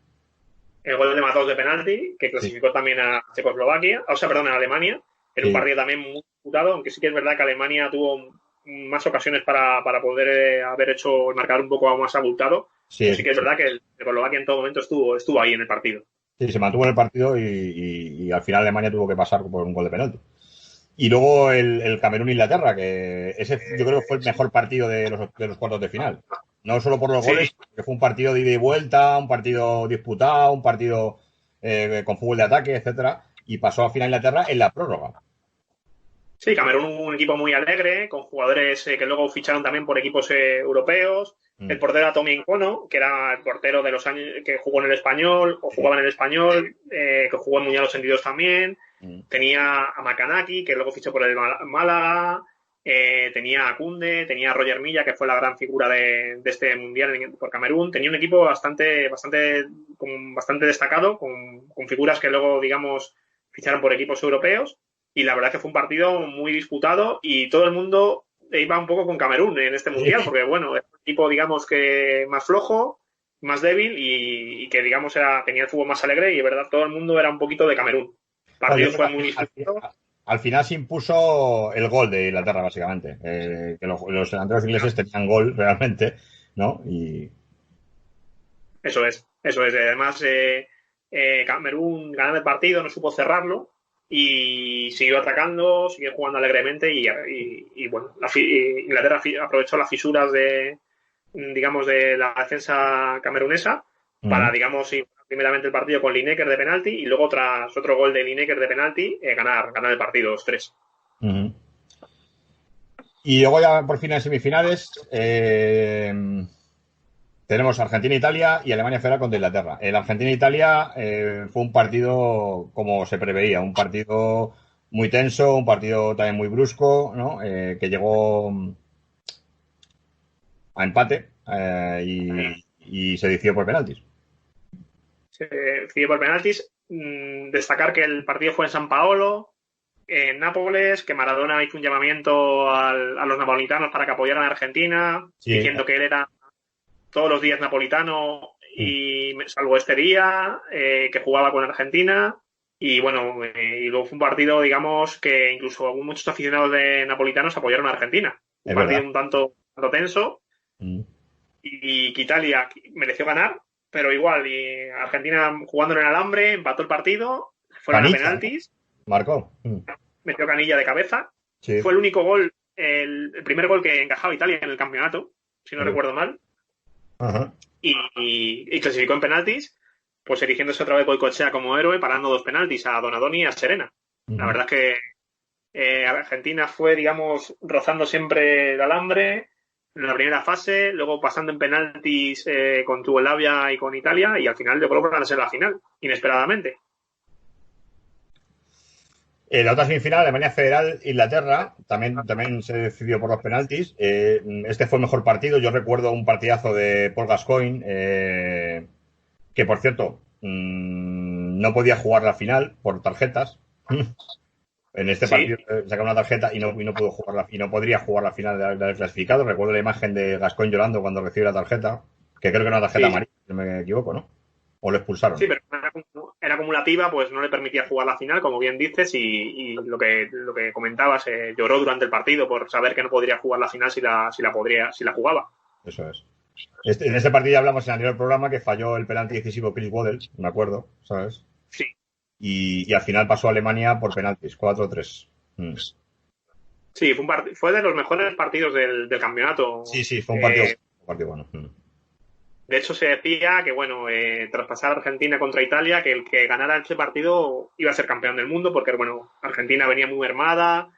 S1: El gol de Matos de penalti, que clasificó también a Checoslovaquia, a Alemania, en un partido también muy disputado, aunque sí que es verdad que Alemania tuvo más ocasiones para poder haber hecho el marcador un poco más abultado. Sí que es verdad que el Checoslovaquia en todo momento estuvo ahí en el partido.
S2: Sí, se mantuvo en el partido y al final Alemania tuvo que pasar por un gol de penalti. Y luego el Camerún-Inglaterra, que ese yo creo que fue el mejor partido de los cuartos de final. No solo por los goles, que fue un partido de ida y vuelta, un partido disputado, un partido con fútbol de ataque, etcétera, y pasó a final Inglaterra en la prórroga.
S1: Sí, Camerún, un equipo muy alegre, con jugadores que luego ficharon también por equipos europeos. El portero era Tommy Nkono, que era el portero de los años que jugó en el Español, o jugaba en el Español, que jugó en Mundial Los Sentidos también. Tenía a Makanaki, que luego fichó por el Málaga. Tenía a Koundé, tenía a Roger Milla, que fue la gran figura de este Mundial por Camerún. Tenía un equipo bastante destacado, con figuras que luego, digamos, ficharon por equipos europeos. Y la verdad es que fue un partido muy disputado y todo el mundo iba un poco con Camerún en este Mundial, porque, bueno, es un equipo, digamos, que más flojo, más débil y que, digamos, tenía el fútbol más alegre y, de verdad, todo el mundo era un poquito de Camerún. El partido fue muy disputado.
S2: Al final se impuso el gol de Inglaterra, básicamente. Que los delanteros ingleses tenían gol realmente, ¿no?
S1: Eso es. Además, Camerún ganando el partido, no supo cerrarlo y siguió atacando, siguió jugando alegremente y bueno, Inglaterra aprovechó las fisuras de la defensa camerunesa para, digamos, primeramente el partido con Lineker de penalti y luego tras otro gol de Lineker de penalti ganar el partido 2-3.
S2: Y luego ya por fin en semifinales tenemos Argentina-Italia y Alemania Federal contra Inglaterra. El Argentina-Italia fue un partido como se preveía, un partido muy tenso, un partido también muy brusco, ¿no? Que llegó a empate y se decidió por penaltis.
S1: Se decidió por penaltis. Destacar que el partido fue en San Paolo, en Nápoles, que Maradona hizo un llamamiento a los napolitanos para que apoyaran a Argentina, diciendo que él era todos los días napolitano y salvo este día, que jugaba con Argentina Y bueno, y luego fue un partido, digamos, que incluso muchos aficionados de napolitanos apoyaron a Argentina. Un
S2: Es
S1: partido
S2: verdad.
S1: un tanto tenso
S2: Mm.
S1: y que Italia mereció ganar, pero igual, y Argentina jugando en el alambre, empató el partido, fueron a
S2: Canilla, ¿no?
S1: penaltis,
S2: Marcó.
S1: metió Canilla de cabeza.
S2: Sí.
S1: Fue el único gol, el primer gol que encajaba Italia en el campeonato, si no
S2: Yo.
S1: recuerdo mal,
S2: Ajá.
S1: y clasificó en penaltis, pues erigiéndose otra vez Goicoechea como héroe, parando 2 penaltis a Donadoni y a Serena. La
S2: Ujú.
S1: verdad es que Argentina fue, digamos, rozando siempre el alambre en la primera fase, luego pasando en penaltis con Yugoslavia y con Italia, y al final logró ganarse la final, inesperadamente.
S2: La otra semifinal, Alemania Federal, Inglaterra, también se decidió por los penaltis. Este fue el mejor partido. Yo recuerdo un partidazo de Paul Gascoigne, que por cierto, no podía jugar la final por tarjetas. En este
S1: Sí,
S2: partido sacaron una tarjeta y no pudo y no podría jugar la final del clasificado. Recuerdo la imagen de Gascoigne llorando cuando recibe la tarjeta, que creo que era una tarjeta
S1: sí, sí.
S2: amarilla, si no me equivoco, ¿no? O lo
S1: Sí,
S2: expulsaron.
S1: pero era acumulativa, pues no le permitía jugar la final, como bien dices, y lo que comentabas, lloró durante el partido por saber que no podría jugar la final si la jugaba.
S2: Eso es. En este partido ya hablamos en el anterior programa que falló el penalti decisivo Chris Waddle, me acuerdo, ¿sabes?
S1: Sí,
S2: Y al final pasó a Alemania por penaltis, 4-3.
S1: sí, fue de los mejores partidos del campeonato.
S2: Sí, sí, fue un partido bueno.
S1: De hecho, se decía que, bueno, tras pasar Argentina contra Italia, que el que ganara este partido iba a ser campeón del mundo, porque, bueno, Argentina venía muy mermada,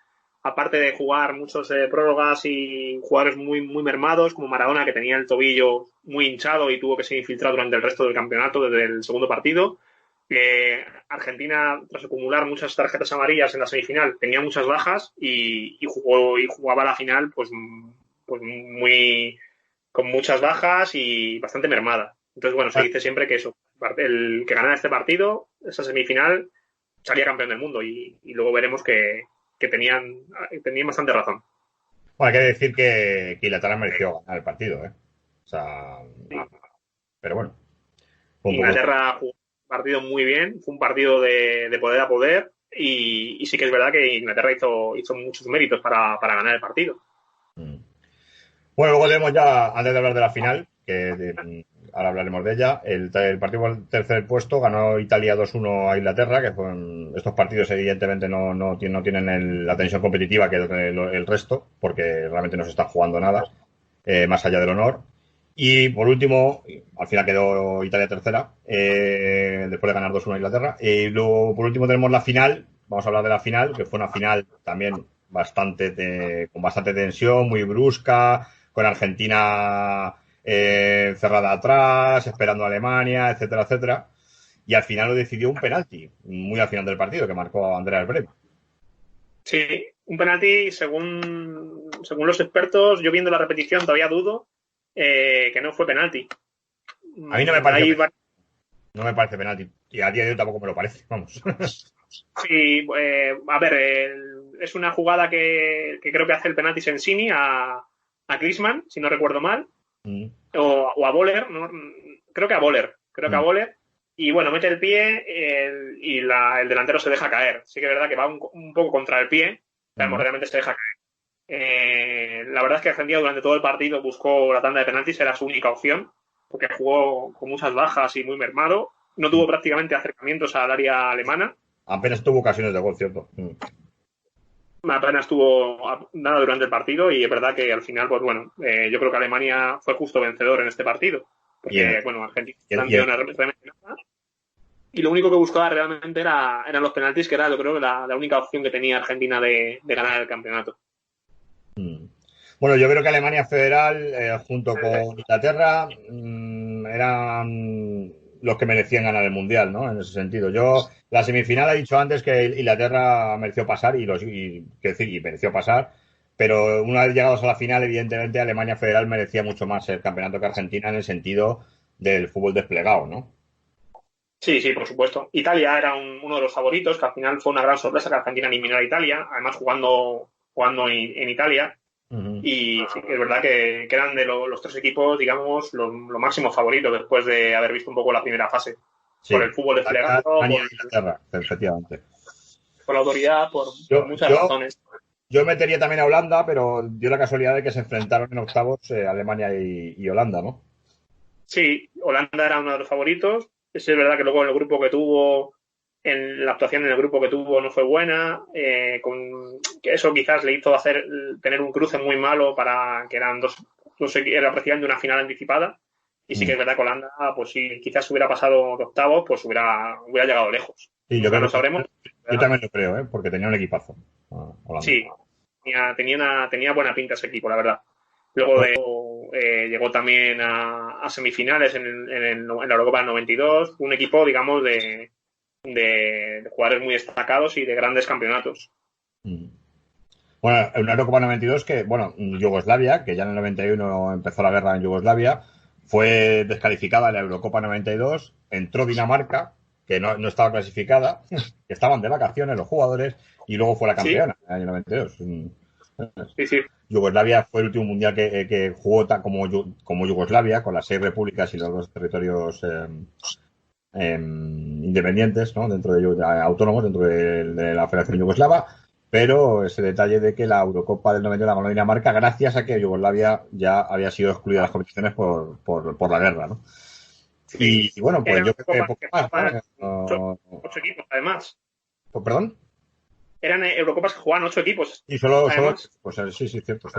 S1: aparte de jugar muchos prórrogas y jugadores muy, muy mermados, como Maradona, que tenía el tobillo muy hinchado y tuvo que ser infiltrado durante el resto del campeonato desde el segundo partido. Argentina, tras acumular muchas tarjetas amarillas en la semifinal, tenía muchas bajas y jugaba la final, pues muy con muchas bajas y bastante mermada. Entonces, bueno, se
S2: Ah,
S1: dice siempre que eso, el que ganara este partido, esa semifinal, salía campeón del mundo y luego veremos que tenían bastante razón.
S2: bueno, hay que decir que Inglaterra mereció ganar el partido, ¿eh? O sea, pero bueno, fue un poco.
S1: Inglaterra jugó un partido muy bien, fue un partido de poder a poder y sí que es verdad que Inglaterra hizo muchos méritos para ganar el partido.
S2: mm. Bueno, luego tenemos ya, antes de hablar de la final, ahora hablaremos de ella, el partido por el tercer puesto ganó Italia 2-1 a Inglaterra, que fueron, estos partidos evidentemente no tienen la tensión competitiva que el resto, porque realmente no se está jugando nada, más allá del honor. Y por último, al final quedó Italia tercera, después de ganar 2-1 a Inglaterra. Y luego, por último, tenemos la final, vamos a hablar de la final, que fue una final también con bastante tensión, muy brusca, con Argentina cerrada atrás, esperando a Alemania, etcétera, etcétera. Y al final lo decidió un penalti, muy al final del partido, que marcó Andreas Brem.
S1: Sí, un penalti, según los expertos, yo viendo la repetición todavía dudo que no fue penalti.
S2: A mí no me pareció
S1: Hay
S2: penalti, no me parece penalti, y a día de hoy tampoco me lo parece, vamos.
S1: Sí, a ver, es una jugada que creo que hace el penalti Sensini a Griezmann, si no recuerdo mal,
S2: Mm,
S1: o a Boller, ¿no? Creo que a
S2: mm,
S1: Boller, y bueno, mete el pie y el delantero se deja caer. Sí que es verdad que va un poco contra el pie, pero
S2: mm.
S1: realmente se deja caer. La verdad es que Argentina durante todo el partido buscó la tanda de penaltis, era su única opción, porque jugó con muchas bajas y muy mermado. No tuvo prácticamente acercamientos al área alemana.
S2: Apenas tuvo ocasiones de gol, cierto.
S1: Apenas tuvo nada durante el partido y es verdad que al final, pues bueno, yo creo que Alemania fue justo vencedor en este partido,
S2: Y en,
S1: porque bueno, Argentina
S2: y en- y
S1: planteó
S2: en-
S1: una remontada y lo único que buscaba realmente eran los penaltis, que era yo creo que la única opción que tenía Argentina de ganar el campeonato.
S2: mm. Bueno, yo creo que Alemania Federal, junto con Inglaterra, eran los que merecían ganar el Mundial, ¿no? En ese sentido. La semifinal ha dicho antes que Inglaterra mereció pasar quiero decir, y mereció pasar, pero una vez llegados a la final, evidentemente Alemania Federal merecía mucho más el campeonato que Argentina en el sentido del fútbol desplegado, ¿no?
S1: Sí, sí, por supuesto. Italia era uno de los favoritos, que al final fue una gran sorpresa que Argentina eliminó a Italia, además jugando en Italia.
S2: Ujú.
S1: Y sí, es verdad que eran de los tres equipos, digamos, los máximos favoritos después de haber visto un poco la primera fase.
S2: Sí,
S1: por el fútbol desplegado,
S2: Alemania e Inglaterra, efectivamente.
S1: por la autoridad, por muchas razones.
S2: Yo metería también a Holanda, pero dio la casualidad de que se enfrentaron en octavos Alemania y Holanda, ¿no?
S1: Sí, Holanda era uno de los favoritos. Es verdad que luego en el grupo que tuvo, en la actuación en el grupo que tuvo no fue buena. Que eso quizás le hizo tener un cruce muy malo para que eran era prácticamente una final anticipada. Y sí que es verdad que Holanda, pues si quizás hubiera pasado de octavos, pues hubiera llegado lejos.
S2: Sí,
S1: Nunca lo sabremos.
S2: Yo también lo creo, ¿eh? Porque tenía un equipazo. Holanda.
S1: Sí, tenía buena pinta ese equipo, la verdad. Luego llegó también a semifinales en la Eurocopa del 92, un equipo, digamos, de jugadores muy destacados y de grandes campeonatos.
S2: Bueno, en una Eurocopa 92 que, bueno, Yugoslavia, que ya en el 91 empezó la guerra en Yugoslavia, fue descalificada en la Eurocopa 92, entró Dinamarca, que no estaba clasificada, que estaban de vacaciones los jugadores, y luego fue la campeona en el año 92.
S1: Sí, sí.
S2: Yugoslavia fue el último mundial que jugó como Yugoslavia, con las 6 repúblicas y los 2 territorios independientes, ¿no? Autónomos dentro de la Federación Yugoslava, pero ese detalle de que la Eurocopa del 90 la ganó Dinamarca gracias a que Yugoslavia ya había sido excluida de las competiciones por la guerra, ¿no?
S1: Sí.
S2: Y bueno, pues
S1: Eran
S2: yo creo que poco más,
S1: ¿no? 8 equipos, además.
S2: ¿Perdón?
S1: Eran Eurocopas que jugaban 8 equipos.
S2: Y solo pues sí, cierto.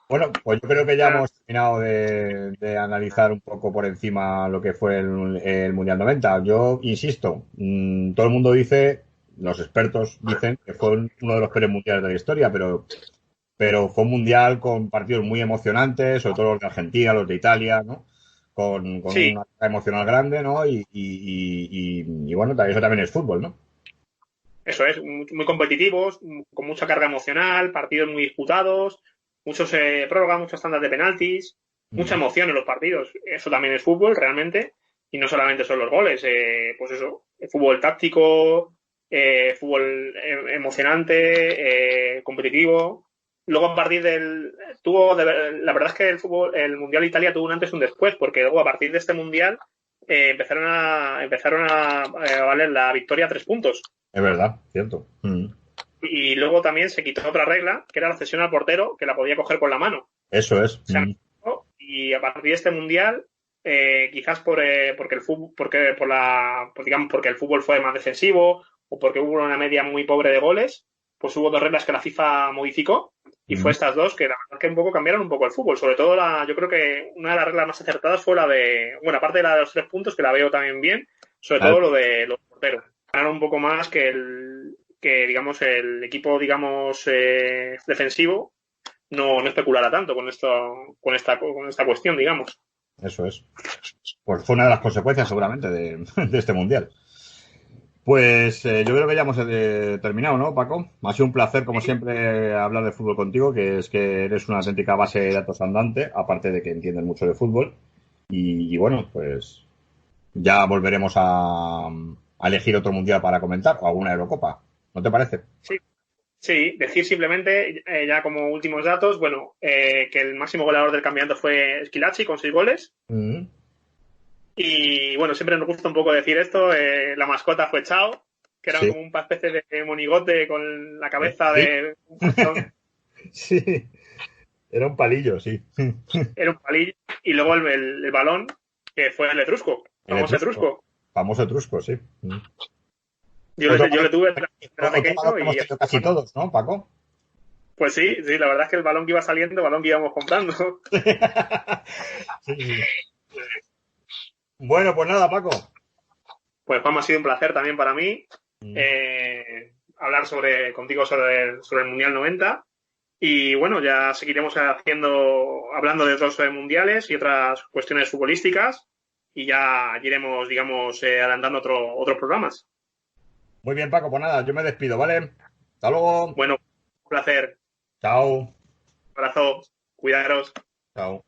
S2: Bueno, pues yo creo que ya hemos terminado de analizar un poco por encima lo que fue el Mundial 90. Yo insisto, todo el mundo dice, los expertos dicen que fue uno de los peores mundiales de la historia, pero fue un mundial con partidos muy emocionantes, sobre todo los de Argentina, los de Italia, ¿no? Con una carga emocional grande, ¿no? Y bueno, eso también es fútbol, ¿no?
S1: Eso es, muy competitivos, con mucha carga emocional, partidos muy disputados, muchos prórrogas, muchas tandas de penaltis, mucha emoción en los partidos. Eso también es fútbol, realmente, y no solamente son los goles, pues eso, fútbol táctico, fútbol emocionante, competitivo. Luego a partir la verdad es que el Mundial de Italia tuvo un antes y un después, porque luego a partir de este Mundial empezaron a valer la victoria a 3 puntos.
S2: Es verdad, cierto.
S1: Y luego también se quitó otra regla, que era la cesión al portero, que la podía coger con la mano.
S2: Eso es.
S1: Y a partir de este mundial, quizás porque el fútbol, porque el fútbol fue más defensivo o porque hubo una media muy pobre de goles, pues hubo 2 reglas que la FIFA modificó y fue estas 2 que la verdad es que un poco cambiaron un poco el fútbol. Sobre todo yo creo que una de las reglas más acertadas fue la aparte de la de los 3 puntos, que la veo también bien, sobre todo lo de los porteros. Ganaron un poco más que digamos el equipo defensivo no especulara tanto con esta cuestión, digamos.
S2: Eso es. Pues fue una de las consecuencias seguramente de este mundial. Pues yo creo que ya hemos terminado, ¿no, Paco? Ha sido un placer, como siempre, hablar de fútbol contigo, que es que eres una auténtica base de datos andante, aparte de que entiendes mucho de fútbol. Y bueno, pues ya volveremos a elegir otro mundial para comentar, o alguna Eurocopa. ¿No te parece?
S1: Sí, decir simplemente, ya como últimos datos, que el máximo goleador del campeonato fue Schillaci con 6 goles. Y bueno, siempre nos gusta un poco decir esto, la mascota fue Chao, que era como una especie de monigote con la cabeza de un bastón.
S2: Sí, era un palillo, sí.
S1: Era un palillo. Y luego el balón, que fue el etrusco, famoso etrusco.
S2: Famoso etrusco, sí.
S1: Yo le tuve pequeño
S2: y hemos casi todos, ¿no, Paco?
S1: Pues sí, la verdad es que el balón que iba saliendo, el balón que íbamos comprando.
S2: Sí. Bueno, pues nada, Paco.
S1: Pues Juan, ha sido un placer también para mí hablar contigo sobre el Mundial 90. Y bueno, ya seguiremos hablando de otros mundiales y otras cuestiones futbolísticas y ya iremos, digamos, adelantando otros programas.
S2: Muy bien, Paco, pues nada, yo me despido, ¿vale? Hasta luego.
S1: Bueno, un placer.
S2: Chao.
S1: Un abrazo. Cuidaros.
S2: Chao.